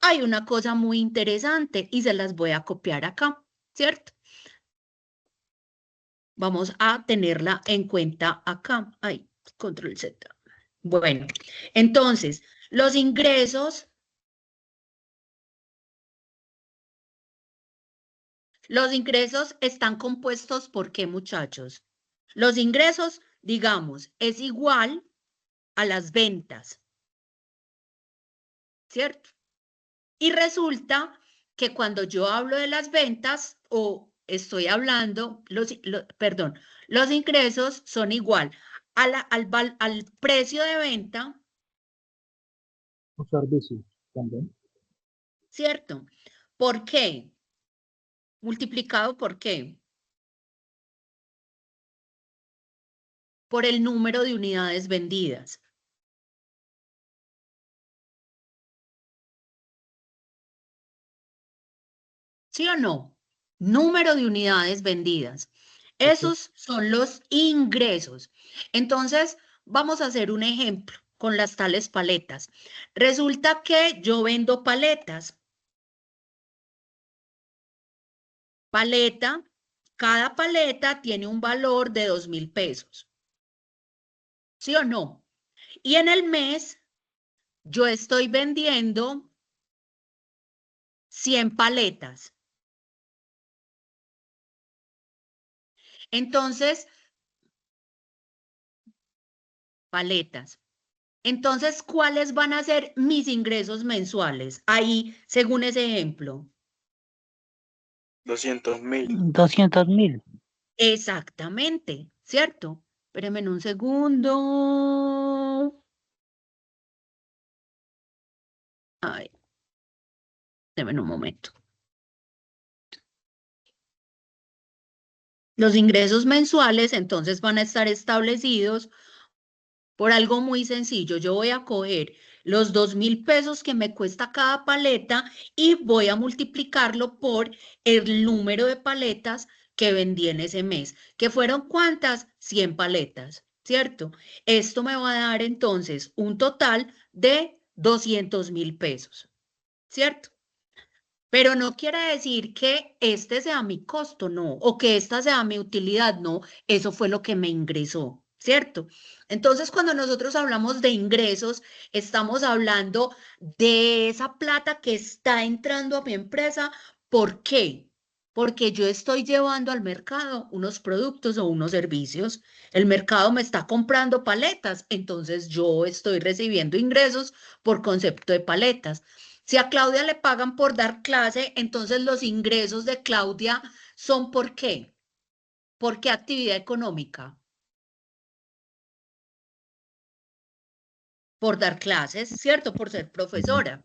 Hay una cosa muy interesante y se las voy a copiar acá, ¿cierto? Vamos a tenerla en cuenta acá. Ay, control Z. Bueno, entonces, los ingresos están compuestos ¿por qué, muchachos? Los ingresos, digamos, es igual a las ventas, ¿cierto? Y resulta que cuando yo hablo de las ventas o estoy hablando, perdón, los ingresos son igual al precio de venta, Servicio también. ¿cierto? ¿Por qué? Multiplicado por qué? Por el número de unidades vendidas. ¿Sí o no? Número de unidades vendidas. Esos son los ingresos. Entonces, vamos a hacer un ejemplo con las tales paletas. Resulta que yo vendo paletas. Paleta, cada paleta tiene un valor de 2.000 pesos. ¿Sí o no? Y en el mes, yo estoy vendiendo 100 paletas. Entonces, paletas. Entonces, ¿cuáles van a ser mis ingresos mensuales? Ahí, según ese ejemplo. 200.000. 200.000. Exactamente, ¿cierto? Espérenme un segundo. Ay, déjenme un momento. Los ingresos mensuales entonces van a estar establecidos Por algo muy sencillo, yo voy a coger los 2.000 pesos que me cuesta cada paleta y voy a multiplicarlo por el número de paletas que vendí en ese mes. ¿Que fueron cuántas? 100 paletas, ¿cierto? Esto me va a dar entonces un total de 200.000 pesos, ¿cierto? Pero no quiere decir que este sea mi costo, no, o que esta sea mi utilidad, no, eso fue lo que me ingresó, ¿cierto? Entonces, cuando nosotros hablamos de ingresos, estamos hablando de esa plata que está entrando a mi empresa. ¿Por qué? Porque yo estoy llevando al mercado unos productos o unos servicios. El mercado me está comprando paletas, entonces yo estoy recibiendo ingresos por concepto de paletas. Si a Claudia le pagan por dar clase, entonces los ingresos de Claudia son ¿por qué? ¿Por qué actividad económica? Por dar clases, ¿cierto? Por ser profesora.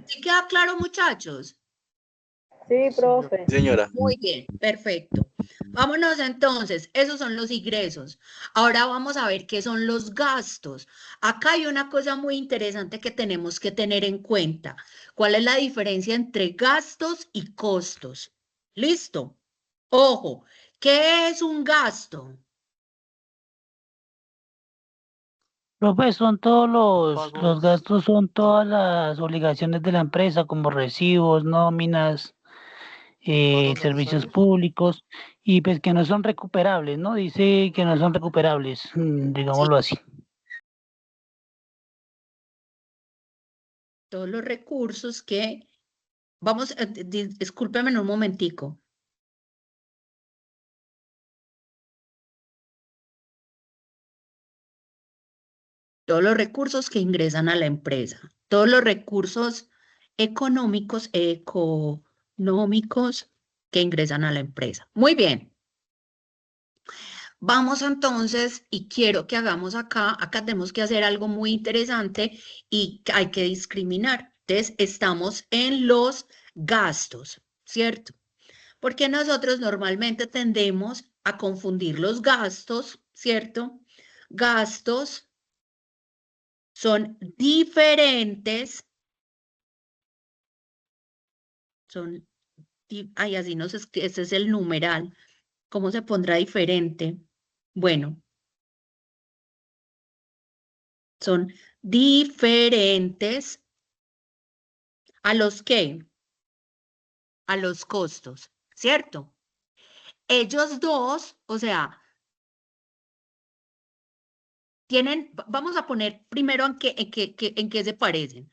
¿Sí queda claro, muchachos? Sí, profe. Señora. Muy bien, perfecto. Vámonos entonces, esos son los ingresos. Ahora vamos a ver qué son los gastos. Acá hay una cosa muy interesante que tenemos que tener en cuenta. ¿Cuál es la diferencia entre gastos y costos? ¿Listo? Ojo, ¿qué es un gasto? Profe, son todos los gastos, son todas las obligaciones de la empresa, como recibos, nóminas, servicios públicos, y pues que no son recuperables, ¿no? Dice que no son recuperables, digámoslo así. Todos los recursos que... Vamos, discúlpeme un momentico. Todos los recursos que ingresan a la empresa, todos los recursos económicos que ingresan a la empresa. Muy bien. Vamos entonces, y quiero que hagamos acá tenemos que hacer algo muy interesante y hay que discriminar. Entonces, estamos en los gastos, ¿cierto? Porque nosotros normalmente tendemos a confundir los gastos, ¿cierto? Gastos son diferentes, ay, así no sé, ese es el numeral. ¿Cómo se pondrá diferente? Bueno, son diferentes a los qué, a los costos, ¿cierto? Ellos dos, o sea, tienen, vamos a poner primero en qué se parecen.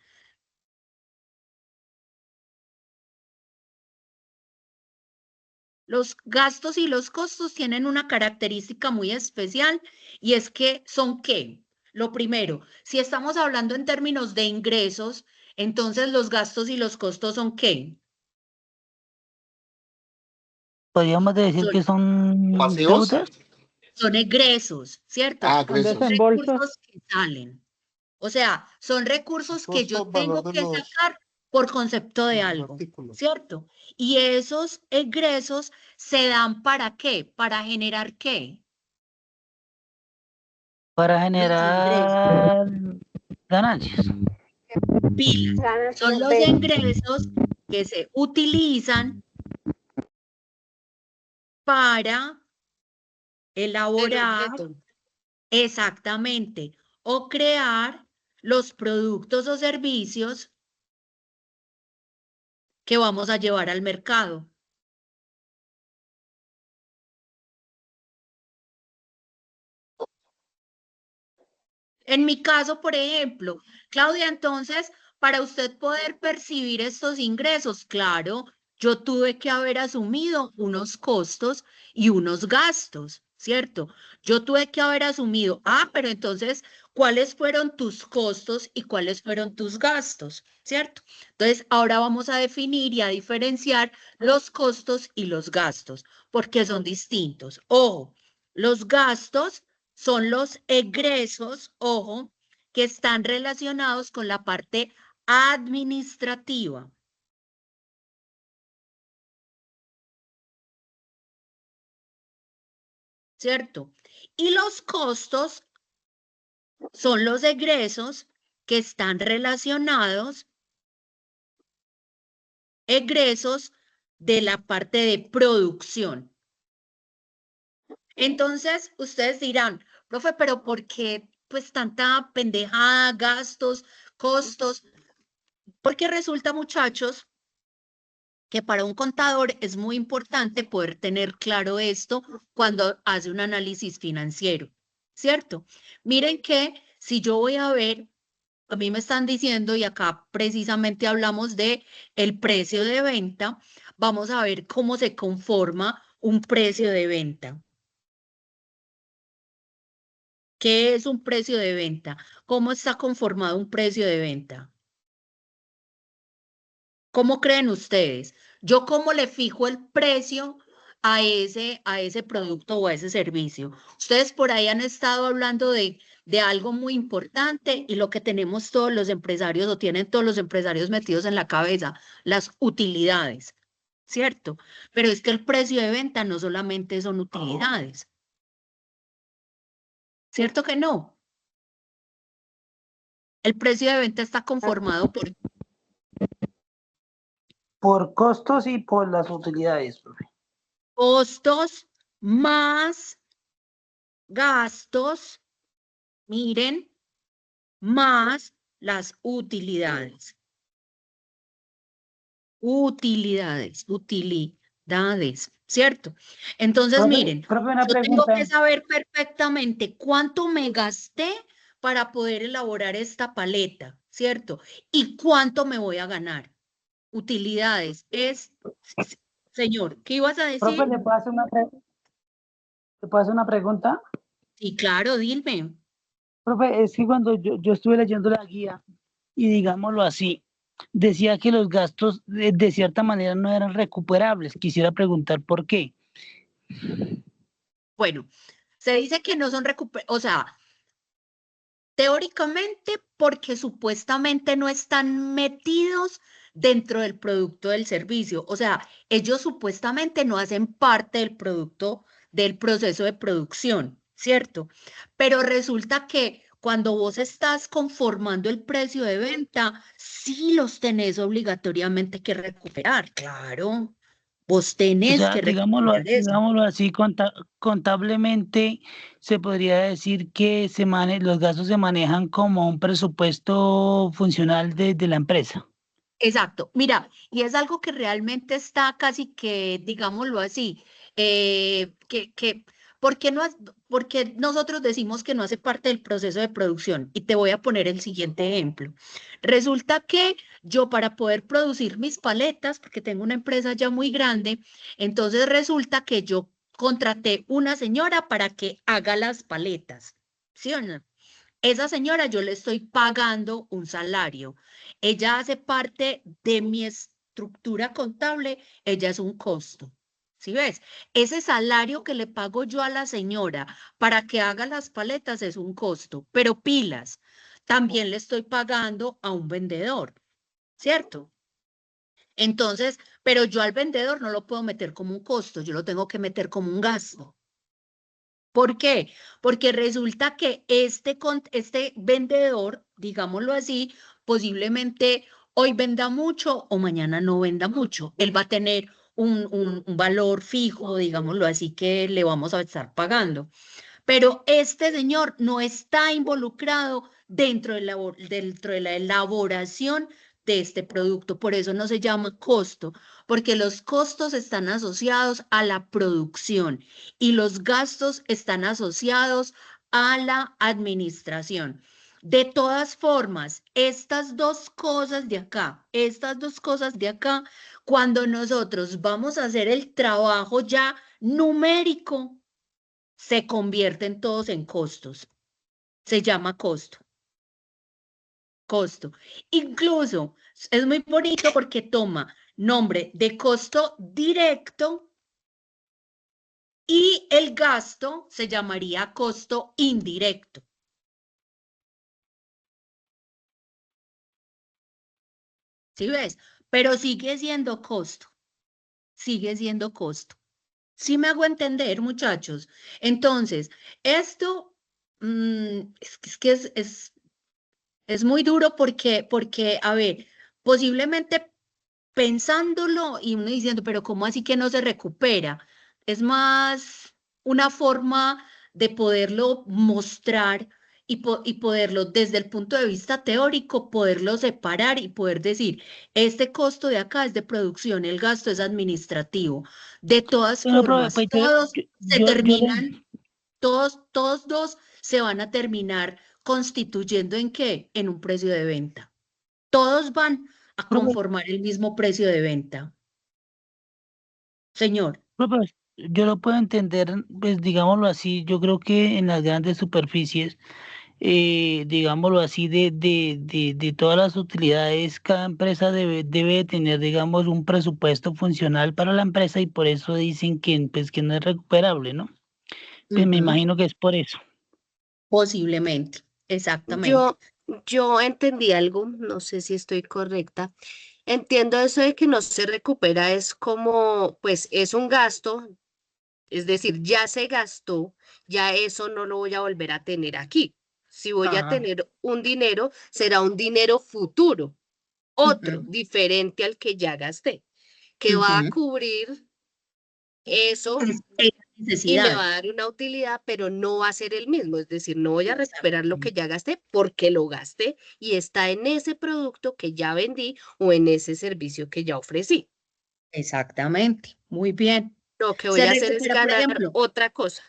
Los gastos y los costos tienen una característica muy especial y es que son ¿qué? Lo primero, si estamos hablando en términos de ingresos, entonces los gastos y los costos son ¿qué? Podríamos decir que son ¿Pasivos? deudas. Son egresos, ¿cierto? Ah, Son egresos. desembolsos. Recursos que salen. O sea, son recursos que yo Costo, valor tengo de que los sacar por concepto de algo, artículos. ¿cierto? Y esos egresos se dan ¿para qué? Para generar ¿qué? Para Los ingresos. generar ganancias. Pilas. Ganan Son los los ventas. ingresos que se utilizan para El elaborar objeto. exactamente o crear los productos o servicios que vamos a llevar al mercado. En mi caso, por ejemplo, Claudia, entonces, para usted poder percibir estos ingresos, claro, yo tuve que haber asumido unos costos y unos gastos, ¿cierto? Yo tuve que haber asumido, pero entonces, ¿cuáles fueron tus costos y cuáles fueron tus gastos? ¿Cierto? Entonces, ahora vamos a definir y a diferenciar los costos y los gastos, porque son distintos. Ojo, los gastos son los egresos, ojo, que están relacionados con la parte administrativa. ¿Cierto? Y los costos son los egresos que están relacionados, egresos de la parte de producción. Entonces, ustedes dirán, profe, pero ¿por qué pues tanta pendejada, gastos, costos? Porque resulta, muchachos, que para un contador es muy importante poder tener claro esto cuando hace un análisis financiero, ¿cierto? Miren que si yo voy a ver, a mí me están diciendo, y acá precisamente hablamos de el precio de venta, vamos a ver cómo se conforma un precio de venta. ¿Qué es un precio de venta? ¿Cómo está conformado un precio de venta? ¿Cómo creen ustedes? ¿Yo cómo le fijo el precio a ese producto o a ese servicio? Ustedes por ahí han estado hablando de algo muy importante y lo que tenemos todos los empresarios o tienen todos los empresarios metidos en la cabeza, las utilidades, ¿cierto? Pero es que el precio de venta no solamente son utilidades, ¿cierto que no? El precio de venta está conformado Por costos y por las utilidades, profe. costos más gastos, miren, más las utilidades. Utilidades, ¿cierto? Entonces, Profe, miren, profe, una yo tengo pregunta. que saber perfectamente cuánto me gasté para poder elaborar esta paleta, ¿cierto? Y cuánto me voy a ganar. Utilidades señor, ¿qué ibas a Profe, decir? ¿le puedo hacer una pregunta? Sí, claro, dime. Profe, es que cuando yo estuve leyendo la guía, y digámoslo así, decía que los gastos de cierta manera no eran recuperables. Quisiera preguntar por qué. Bueno, se dice que no son o sea, teóricamente porque supuestamente no están metidos dentro del producto del servicio. O sea, ellos supuestamente no hacen parte del producto del proceso de producción, ¿cierto? Pero resulta que cuando vos estás conformando el precio de venta, sí los tenés obligatoriamente que recuperar, claro. Vos O tenés sea, que recuperar eso. digámoslo así, contablemente se podría decir que los gastos se manejan como un presupuesto funcional de la empresa. Exacto, mira, y es algo que realmente está casi que, digámoslo así, ¿por qué no, porque nosotros decimos que no hace parte del proceso de producción? Y te voy a poner el siguiente ejemplo. Resulta que yo para poder producir mis paletas, porque tengo una empresa ya muy grande, entonces resulta que yo contraté una señora para que haga las paletas, ¿sí o no? Esa señora yo le estoy pagando un salario. Ella hace parte de mi estructura contable, ella es un costo. ¿Sí ves? Ese salario que le pago yo a la señora para que haga las paletas es un costo, pero pilas, también le estoy pagando a un vendedor, ¿cierto? Entonces, pero yo al vendedor no lo puedo meter como un costo, yo lo tengo que meter como un gasto. ¿Por qué? Porque resulta que este vendedor, digámoslo así, posiblemente hoy venda mucho o mañana no venda mucho. Él va a tener un valor fijo, digámoslo así, que le vamos a estar pagando. Pero este señor no está involucrado dentro de la elaboración de este producto. Por eso no se llama costo, porque los costos están asociados a la producción y los gastos están asociados a la administración. De todas formas, estas dos cosas de acá, cuando nosotros vamos a hacer el trabajo ya numérico, se convierten todos en costos. Se llama costo. Costo. Incluso es muy bonito porque toma nombre de costo directo y el gasto se llamaría costo indirecto. ¿Sí ves? Pero sigue siendo costo. Sigue siendo costo. ¿Sí me hago entender, muchachos? Entonces, esto Es muy duro porque, a ver, posiblemente pensándolo y uno diciendo, pero ¿cómo así que no se recupera? Es más una forma de poderlo mostrar y poderlo, desde el punto de vista teórico, poderlo separar y poder decir, este costo de acá es de producción, el gasto es administrativo. De todas Bueno, profe, formas, pues todos se yo le, terminan, todos dos se van a terminar constituyendo ¿en qué? En un precio de venta. Todos van a profe, conformar el mismo precio de venta. Señor, profe, yo lo puedo entender, pues digámoslo así, yo creo que en las grandes superficies, digámoslo así, de todas las utilidades, cada empresa debe tener, digamos, un presupuesto funcional para la empresa y por eso dicen que, pues, que no es recuperable, ¿no? Pues me imagino que es por eso. posiblemente, exactamente. Yo entendí algo, no sé si estoy correcta. Entiendo eso de que no se recupera, es como, pues es un gasto, es decir, ya se gastó, ya eso no lo voy a volver a tener aquí. Si voy a Ajá. tener un dinero, será un dinero futuro, otro, Ujú, diferente al que ya gasté, que va a ujú. cubrir eso Esa y me necesidad. va a dar una utilidad, pero no va a ser el mismo. Es decir, no voy a recuperar lo que Exactamente. ya gasté porque lo gasté y está en ese producto que ya vendí o en ese servicio que ya ofrecí. Exactamente. Muy bien. Lo que Se voy a hacer es recupera, por ganar ejemplo, otra cosa.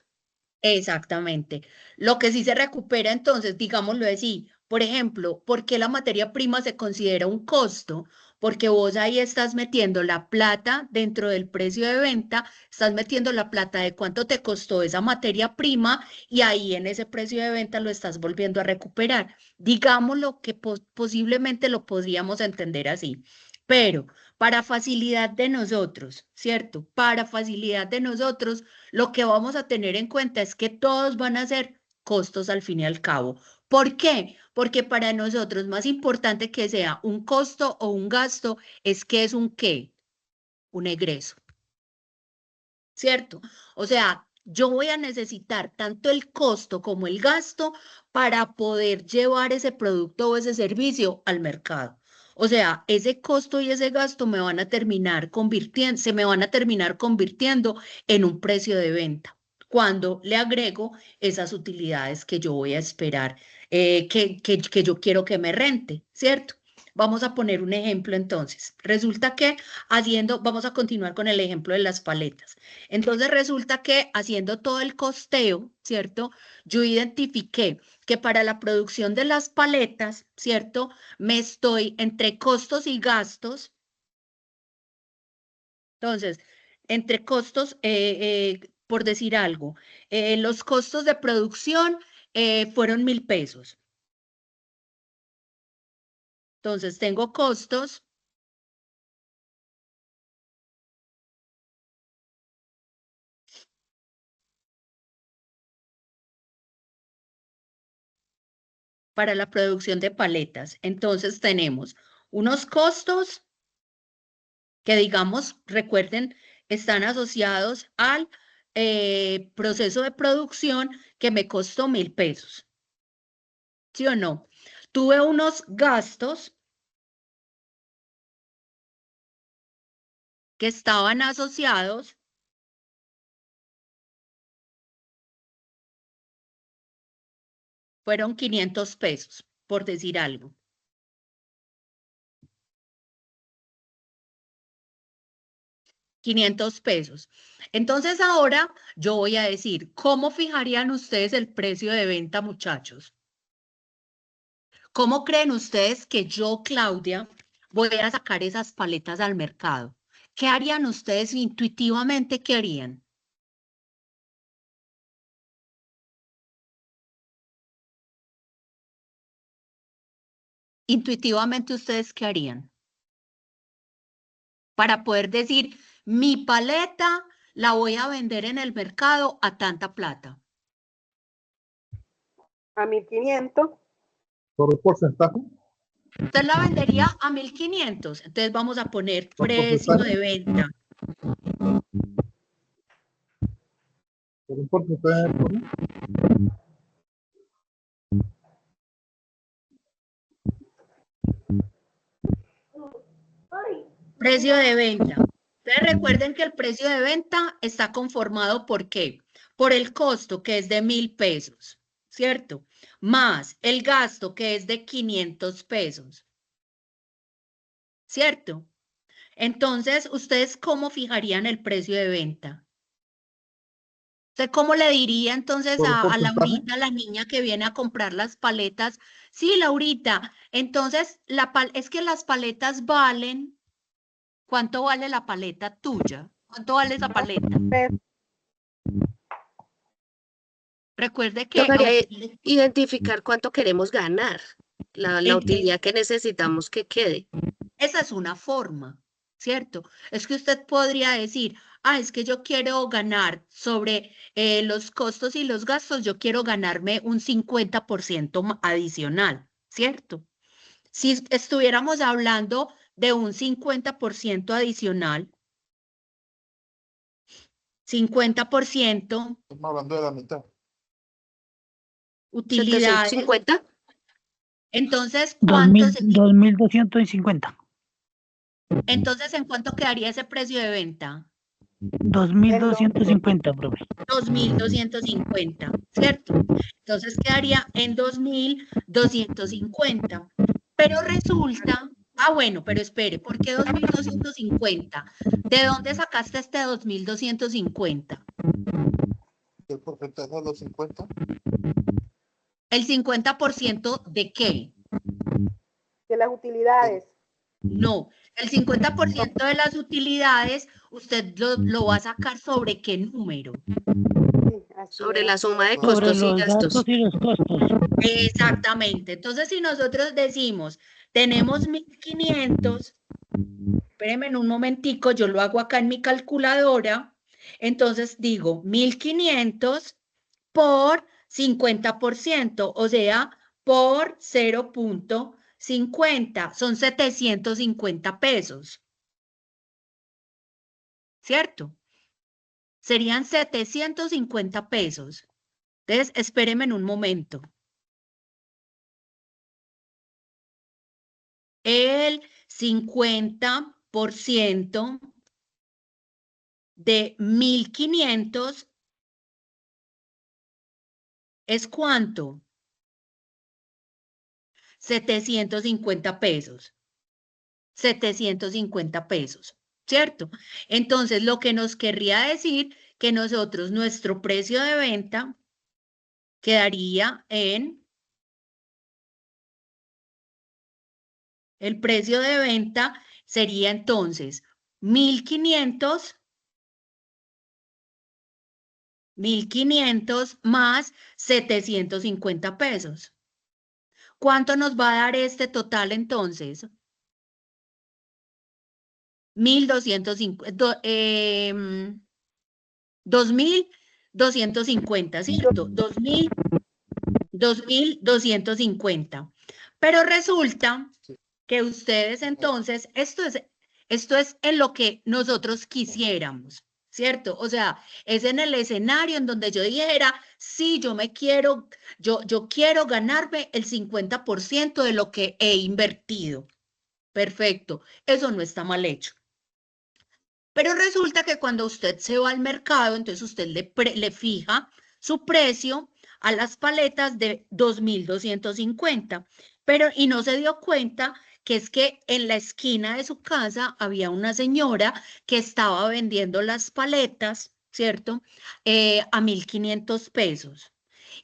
exactamente. Lo que sí se recupera, entonces, digámoslo así, por ejemplo, ¿por qué la materia prima se considera un costo? Porque vos ahí estás metiendo la plata dentro del precio de venta, estás metiendo la plata de cuánto te costó esa materia prima y ahí en ese precio de venta lo estás volviendo a recuperar. Digámoslo que posiblemente lo podríamos entender así, pero para facilidad de nosotros, ¿cierto? Para facilidad de nosotros lo que vamos a tener en cuenta es que todos van a ser costos al fin y al cabo. ¿Por qué? Porque para nosotros más importante que sea un costo o un gasto es que es un qué, un egreso, ¿cierto? O sea, yo voy a necesitar tanto el costo como el gasto para poder llevar ese producto o ese servicio al mercado. O sea, ese costo y ese gasto me van a terminar convirtiendo, se me van a terminar convirtiendo en un precio de venta cuando le agrego esas utilidades que yo voy a esperar, que yo quiero que me rente, ¿cierto? Vamos a poner un ejemplo entonces. Resulta que vamos a continuar con el ejemplo de las paletas. Entonces resulta que haciendo todo el costeo, ¿cierto? Yo identifiqué que para la producción de las paletas, ¿cierto? Me estoy entre costos y gastos. Entonces, entre costos, por decir algo, los costos de producción fueron 1.000 pesos. Entonces, tengo costos para la producción de paletas. Entonces, tenemos unos costos que digamos, recuerden, están asociados al proceso de producción que me costó 1.000 pesos. ¿Sí o no? Tuve unos gastos que estaban asociados, fueron 500 pesos, por decir algo. $500. Entonces ahora yo voy a decir, ¿cómo fijarían ustedes el precio de venta, muchachos? ¿Cómo creen ustedes que yo, Claudia, voy a sacar esas paletas al mercado? ¿Qué harían ustedes intuitivamente? ¿Qué harían? Intuitivamente, ¿ustedes qué harían? Para poder decir, mi paleta la voy a vender en el mercado a tanta plata. A 1.500. ¿Por el porcentaje? Usted la vendería a 1.500. Entonces vamos a poner ¿Por precio porcentaje? de venta. ¿Por un porcentaje? Precio de venta. Entonces recuerden que el precio de venta está conformado ¿por qué? Por el costo que es de 1.000 pesos, ¿cierto? Más el gasto que es de 500 pesos, ¿cierto? Entonces, ¿ustedes cómo fijarían el precio de venta? ¿Usted cómo le diría entonces ¿Por un a porcentaje? Laurita, la niña que viene a comprar las paletas? Sí, Laurita, entonces es que las paletas valen, ¿cuánto vale la paleta tuya? ¿Cuánto vale esa paleta? Recuerde que a Tocaría usted le- identificar cuánto queremos ganar, la en- utilidad que necesitamos que quede. esa es una forma, ¿cierto? Es que usted podría decir, es que yo quiero ganar sobre los costos y los gastos, yo quiero ganarme un 50% adicional, ¿cierto? Si estuviéramos hablando de un 50% adicional, 50% Estamos hablando de la mitad. utilidades, 750. entonces, 2.250. entonces, ¿en cuánto quedaría ese precio de venta? 2.250, profe. 2.250, ¿cierto? Entonces quedaría en 2.250. Pero resulta, bueno, pero espere, ¿por qué 2.250? ¿De dónde sacaste este 2.250? ¿El porcentaje de los 50? ¿El 50% de qué? De las utilidades. No, el 50% de las utilidades, usted lo va a sacar sobre qué número. Sí, así Sobre es. la suma de Sobre costos y los gastos gastos. y los costos. Exactamente. Entonces, si nosotros decimos, tenemos 1.500, espérenme en un momentico, yo lo hago acá en mi calculadora. Entonces digo 1.500 por 50%, o sea, por 0.50, son 750 pesos, ¿cierto? Serían 750 pesos. Entonces, espérenme en un momento. El 50% de 1.500 ¿es cuánto? 750 pesos. 750 pesos, ¿cierto? Entonces, lo que nos querría decir que nosotros, nuestro precio de venta quedaría en, el precio de venta sería entonces 1.500 más 750 pesos. ¿Cuánto nos va a dar este total entonces? 1.250, 2.250, ¿cierto? 2.250. Pero resulta que ustedes entonces, esto es en lo que nosotros quisiéramos, ¿cierto? O sea, es en el escenario en donde yo dijera, sí, yo quiero ganarme el 50% de lo que he invertido. Perfecto, eso no está mal hecho. Pero resulta que cuando usted se va al mercado, entonces usted le fija su precio a las paletas de 2.250, pero y no se dio cuenta que es que en la esquina de su casa había una señora que estaba vendiendo las paletas, ¿cierto? A 1.500 pesos.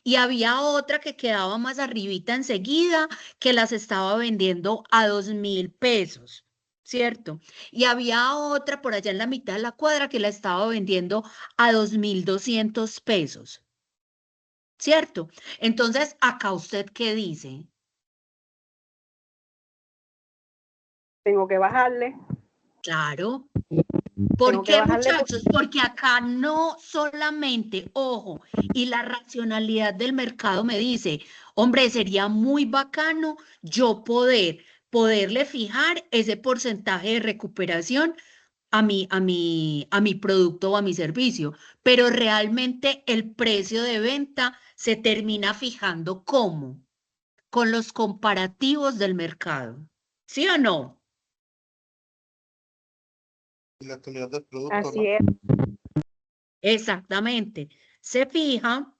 Y había otra que quedaba más arribita enseguida que las estaba vendiendo a 2.000 pesos, ¿cierto? Y había otra por allá en la mitad de la cuadra que la estaba vendiendo a 2.200 pesos, ¿cierto? Entonces, acá usted, ¿qué dice? Tengo que bajarle. Claro. ¿Por Tengo que qué, bajarle muchachos? Porque acá no solamente, ojo, y la racionalidad del mercado me dice, hombre, sería muy bacano yo poderle fijar ese porcentaje de recuperación a mi producto o a mi servicio, pero realmente el precio de venta se termina fijando ¿cómo? Con los comparativos del mercado. ¿Sí o no? Y la calidad del producto, Así ¿no? es. Exactamente. Se fija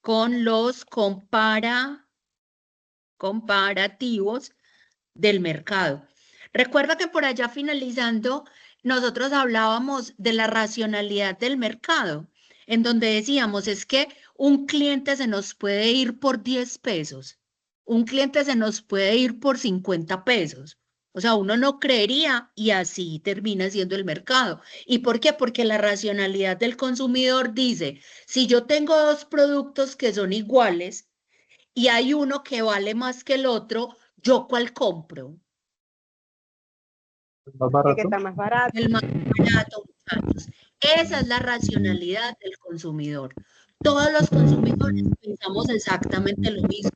con los comparativos del mercado. Recuerda que por allá finalizando, nosotros hablábamos de la racionalidad del mercado, en donde decíamos es que un cliente se nos puede ir por 10 pesos, un cliente se nos puede ir por 50 pesos. O sea, uno no creería y así termina siendo el mercado. ¿Y por qué? Porque la racionalidad del consumidor dice, si yo tengo dos productos que son iguales y hay uno que vale más que el otro, ¿yo cuál compro? Más El que barato. está más barato. El más barato, muchachos. Esa es la racionalidad del consumidor. Todos los consumidores pensamos exactamente lo mismo.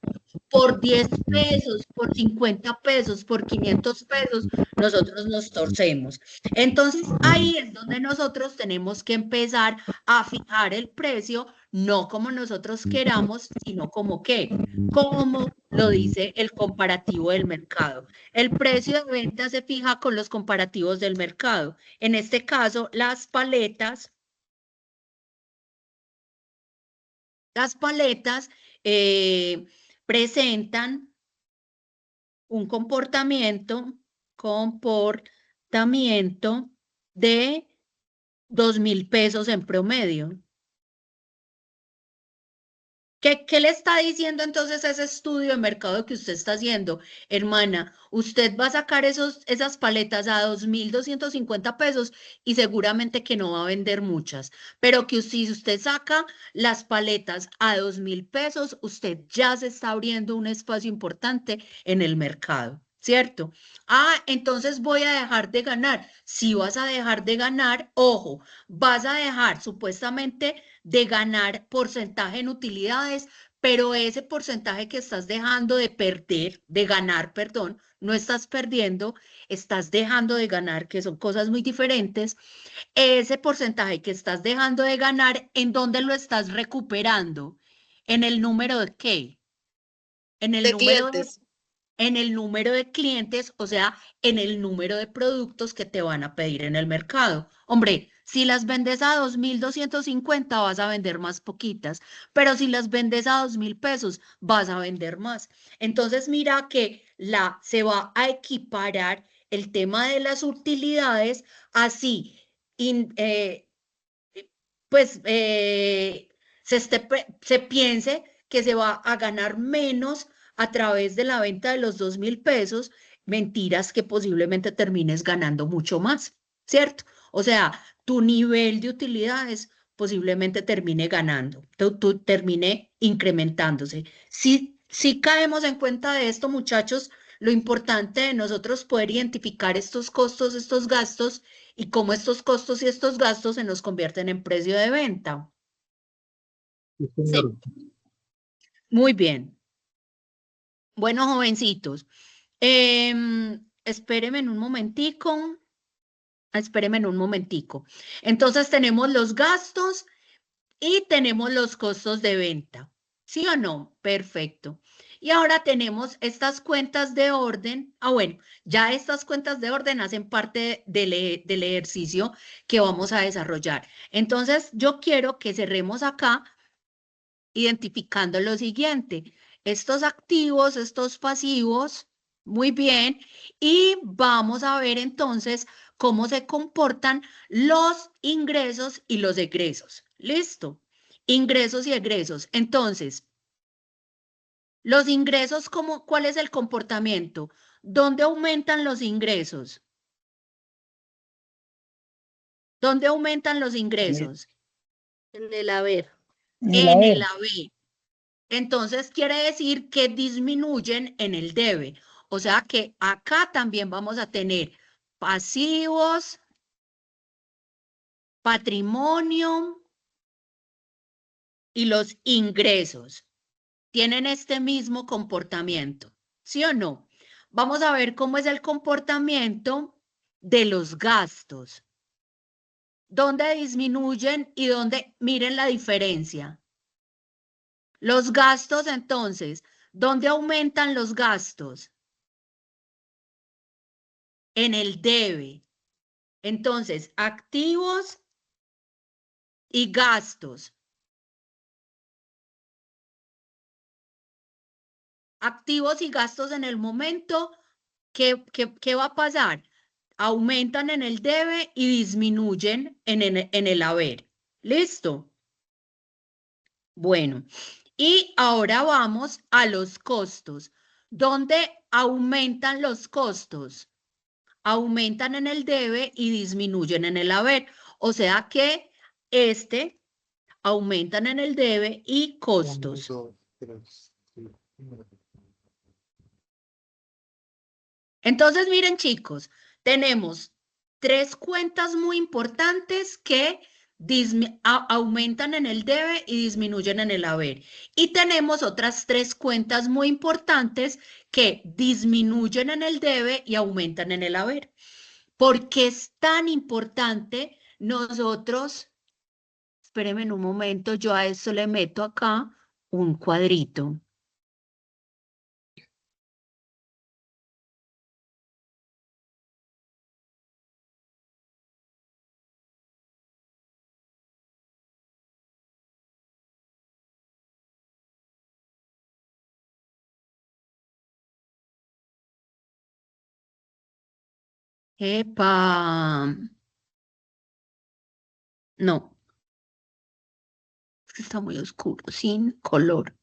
Por 10 pesos, por 50 pesos, por 500 pesos, nosotros nos torcemos. Entonces, ahí es donde nosotros tenemos que empezar a fijar el precio, no como nosotros queramos, sino como qué, como lo dice el comparativo del mercado. El precio de venta se fija con los comparativos del mercado. En este caso, las paletas presentan un comportamiento de 2.000 pesos en promedio. ¿Qué le está diciendo entonces ese estudio de mercado que usted está haciendo? Hermana, usted va a sacar esas paletas a 2.250 pesos y seguramente que no va a vender muchas, pero que si usted saca las paletas a 2.000 pesos, usted ya se está abriendo un espacio importante en el mercado, ¿cierto? Ah, entonces voy a dejar de ganar. Si vas a dejar de ganar, ojo, vas a dejar supuestamente de ganar porcentaje en utilidades, pero ese porcentaje que estás dejando de perder, de ganar, perdón, no estás perdiendo, estás dejando de ganar, que son cosas muy diferentes. Ese porcentaje que estás dejando de ganar, ¿en dónde lo estás recuperando? ¿En el número de qué? En el De número clientes. en el número de clientes, o sea, en el número de productos que te van a pedir en el mercado. Hombre, si las vendes a 2.250 vas a vender más poquitas, pero si las vendes a 2.000 pesos vas a vender más. Entonces mira que se va a equiparar el tema de las utilidades así, pues se piense que se va a ganar menos a través de la venta de los 2.000 pesos, mentiras que posiblemente termines ganando mucho más, ¿cierto? O sea, tu nivel de utilidades posiblemente termine ganando, tú termine incrementándose. Si caemos en cuenta de esto, muchachos, lo importante de nosotros poder identificar estos costos, estos gastos y cómo estos costos y estos gastos se nos convierten en precio de venta. Sí, señor. Muy bien. Bueno, jovencitos, espérenme en un momentico. Espérenme en un momentico. Entonces tenemos los gastos y tenemos los costos de venta. ¿Sí o no? Perfecto. Y ahora tenemos estas cuentas de orden. Ah, bueno, ya estas cuentas de orden hacen parte del ejercicio que vamos a desarrollar. Entonces, yo quiero que cerremos acá identificando lo siguiente. Estos activos, estos pasivos, muy bien. Y vamos a ver entonces cómo se comportan los ingresos y los egresos. ¿Listo? Ingresos y egresos. Entonces, los ingresos, ¿cuál es el comportamiento? ¿Dónde aumentan los ingresos? ¿Dónde aumentan los ingresos? En el haber. En el haber. Entonces quiere decir que disminuyen en el debe. O sea que acá también vamos a tener pasivos, patrimonio y los ingresos. Tienen este mismo comportamiento, ¿sí o no? Vamos a ver cómo es el comportamiento de los gastos. ¿Dónde disminuyen y dónde? Miren la diferencia. Los gastos, entonces, ¿dónde aumentan los gastos? En el debe. Entonces, activos y gastos. Activos y gastos en el momento, ¿qué va a pasar? Aumentan en el debe y disminuyen en el haber. ¿Listo? Bueno, y ahora vamos a los costos. ¿Dónde aumentan los costos? Aumentan en el debe y disminuyen en el haber. O sea que aumentan en el debe y costos. 1, 2, 3, 4. Entonces, miren, chicos, tenemos 3 cuentas muy importantes que aumentan en el debe y disminuyen en el haber. Y tenemos otras 3 cuentas muy importantes que disminuyen en el debe y aumentan en el haber. ¿Por qué es tan importante nosotros? Espérenme un momento, yo a eso le meto acá un cuadrito. ¡Epa! No, está muy oscuro, sin color.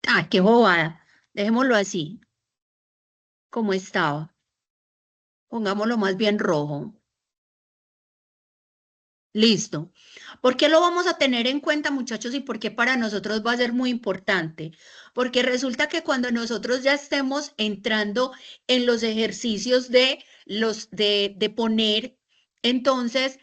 Ah, qué bobada. Dejémoslo así, como estaba. Pongámoslo más bien rojo. Listo. ¿Por qué lo vamos a tener en cuenta, muchachos, y por qué para nosotros va a ser muy importante? Porque resulta que cuando nosotros ya estemos entrando en los ejercicios de poner, entonces,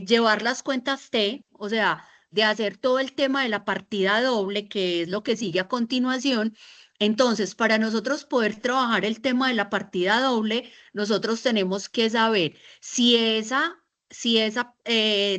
llevar las cuentas T, o sea, de hacer todo el tema de la partida doble, que es lo que sigue a continuación. Entonces, para nosotros poder trabajar el tema de la partida doble, nosotros tenemos que saber si esa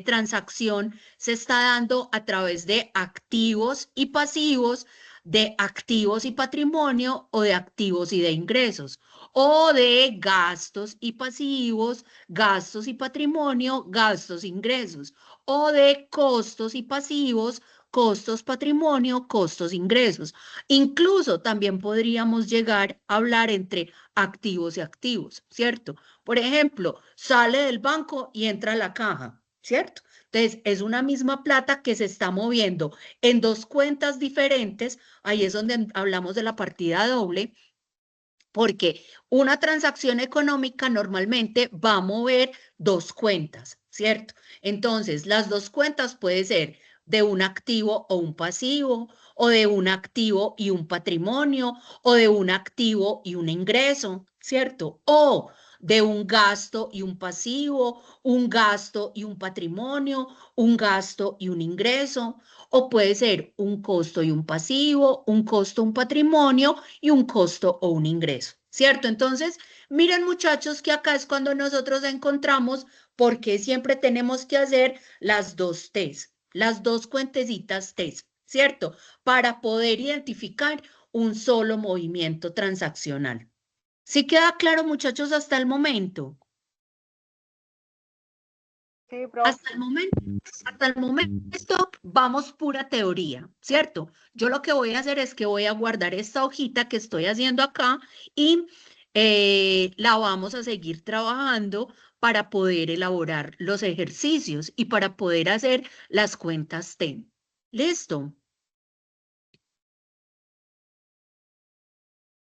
transacción se está dando a través de activos y pasivos, de activos y patrimonio o de activos y de ingresos, o de gastos y pasivos, gastos y patrimonio, gastos e ingresos, o de costos y pasivos, costos, patrimonio, costos, ingresos. Incluso también podríamos llegar a hablar entre activos y activos, ¿cierto? Por ejemplo, sale del banco y entra a la caja, ¿cierto? Entonces, es una misma plata que se está moviendo en 2 cuentas diferentes. Ahí es donde hablamos de la partida doble, porque una transacción económica normalmente va a mover 2 cuentas, ¿cierto? Entonces, las 2 cuentas pueden ser de un activo o un pasivo, o de un activo y un patrimonio, o de un activo y un ingreso, ¿cierto? O de un gasto y un pasivo, un gasto y un patrimonio, un gasto y un ingreso, o puede ser un costo y un pasivo, un costo, un patrimonio y un costo o un ingreso, ¿cierto? Entonces, miren, muchachos, que acá es cuando nosotros encontramos por qué siempre tenemos que hacer las 2 T's, las 2 cuentecitas T's, ¿cierto? Para poder identificar un solo movimiento transaccional. ¿Sí queda claro, muchachos, hasta el momento? Sí, profe. Hasta el momento vamos pura teoría, ¿cierto? Yo lo que voy a hacer es que voy a guardar esta hojita que estoy haciendo acá y la vamos a seguir trabajando para poder elaborar los ejercicios y para poder hacer las cuentas T. ¿Listo?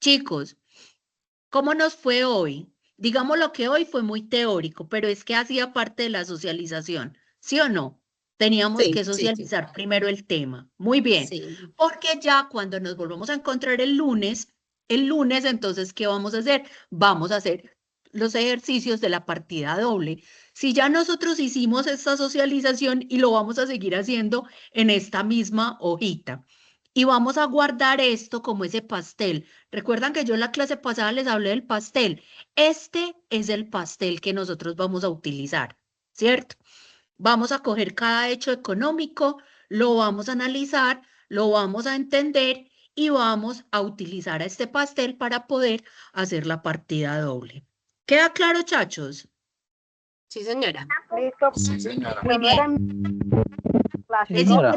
Chicos, ¿cómo nos fue hoy? Digamos lo que hoy fue muy teórico, pero es que hacía parte de la socialización, ¿sí o no? Teníamos Sí, que sí, socializar primero el tema. Muy bien, sí. porque ya cuando nos volvamos a encontrar el lunes, entonces, ¿qué vamos a hacer? Vamos a hacer los ejercicios de la partida doble. Si ya nosotros hicimos esta socialización y lo vamos a seguir haciendo en esta misma hojita. Y vamos a guardar esto como ese pastel. Recuerdan que yo en la clase pasada les hablé del pastel. Este es el pastel que nosotros vamos a utilizar, ¿cierto? Vamos a coger cada hecho económico, lo vamos a analizar, lo vamos a entender y vamos a utilizar a este pastel para poder hacer la partida doble. ¿Queda claro, chachos? Sí, señora. Listo. Sí, señora. Muy No bien. eran clases, Es, ¿no? Señora.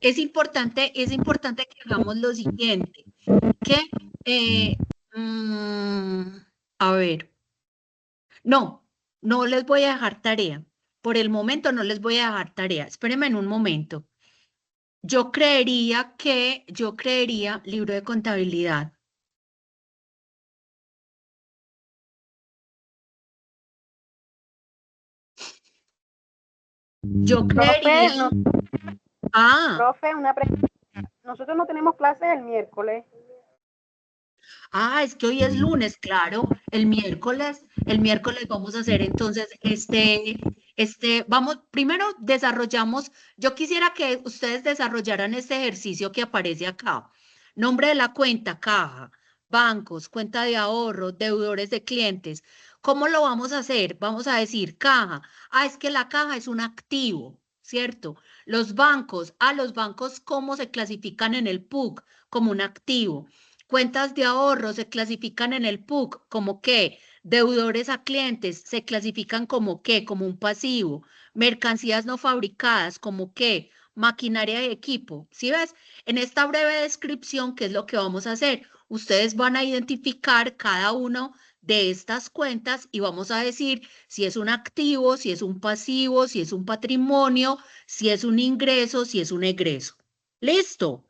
es importante que hagamos lo siguiente, que, a ver, no les voy a dejar tarea. Por el momento no les voy a dejar tarea. Espérenme en un momento. Yo creería, libro de contabilidad. Yo Profe, creería, profe, una pregunta. Nosotros no tenemos clases el miércoles. es que hoy es lunes, claro, el miércoles vamos a hacer entonces vamos, primero desarrollamos, yo quisiera que ustedes desarrollaran este ejercicio que aparece acá. Nombre de la cuenta, caja, bancos, cuenta de ahorro, deudores de clientes. ¿Cómo lo vamos a hacer? Vamos a decir caja. Es que la caja es un activo, ¿cierto? Los bancos, ¿cómo se clasifican en el PUC? Como un activo. Cuentas de ahorro se clasifican en el PUC como qué, deudores a clientes se clasifican como qué, como un pasivo, mercancías no fabricadas como qué, maquinaria y equipo. ¿Sí ves? En esta breve descripción, ¿qué es lo que vamos a hacer? Ustedes van a identificar cada uno de estas cuentas y vamos a decir si es un activo, si es un pasivo, si es un patrimonio, si es un ingreso, si es un egreso. ¿Listo?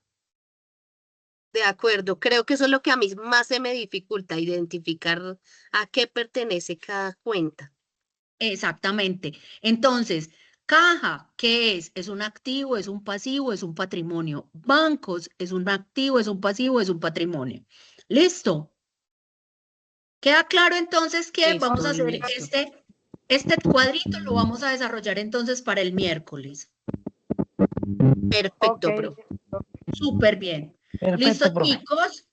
De acuerdo, creo que eso es lo que a mí más se me dificulta, identificar a qué pertenece cada cuenta. Exactamente. Entonces, caja, ¿qué es? ¿Es un activo, es un pasivo, es un patrimonio? Bancos, ¿es un activo, es un pasivo, es un patrimonio? ¿Listo? ¿Queda claro entonces que vamos a Listo, hacer listo. este cuadrito, lo vamos a desarrollar entonces para el miércoles? Perfecto, Ok. profe. Súper bien. ¿Listo, Perfecto, profe. chicos?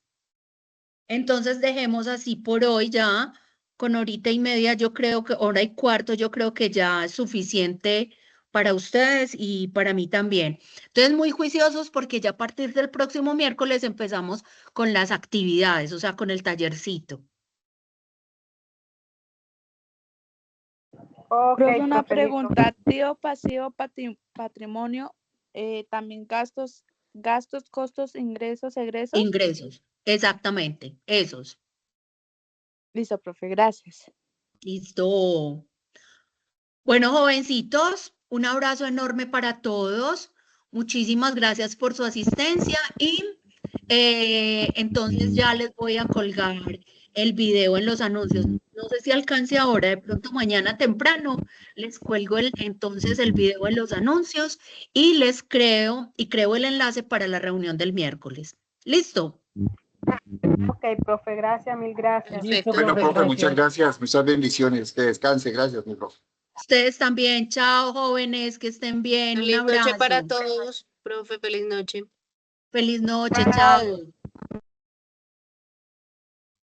Entonces dejemos así por hoy ya, con horita y media, yo creo que, hora y cuarto, yo creo que ya es suficiente para ustedes y para mí también. Entonces, muy juiciosos porque ya a partir del próximo miércoles empezamos con las actividades, o sea, con el tallercito. Ok, Profe, una profe, listo. pregunta, activo, pasivo, patrimonio, también gastos, costos, ingresos, egresos. Ingresos, exactamente, esos. Listo, profe, gracias. Listo. Bueno, jovencitos, un abrazo enorme para todos. Muchísimas gracias por su asistencia y entonces ya les voy a colgar el video en los anuncios. No sé si alcance ahora, de pronto mañana temprano les cuelgo entonces el video en los anuncios y les creo el enlace para la reunión del miércoles. ¿Listo? Ok, profe, gracias, mil gracias. Listo, Bueno, profe, profe, muchas gracias. gracias. Muchas bendiciones. Que descanse. Gracias, mi profe. Ustedes también. Chao, jóvenes, que estén bien. Un Feliz noche para abrazo. todos, profe, feliz noche. Feliz noche. Bye. Chao.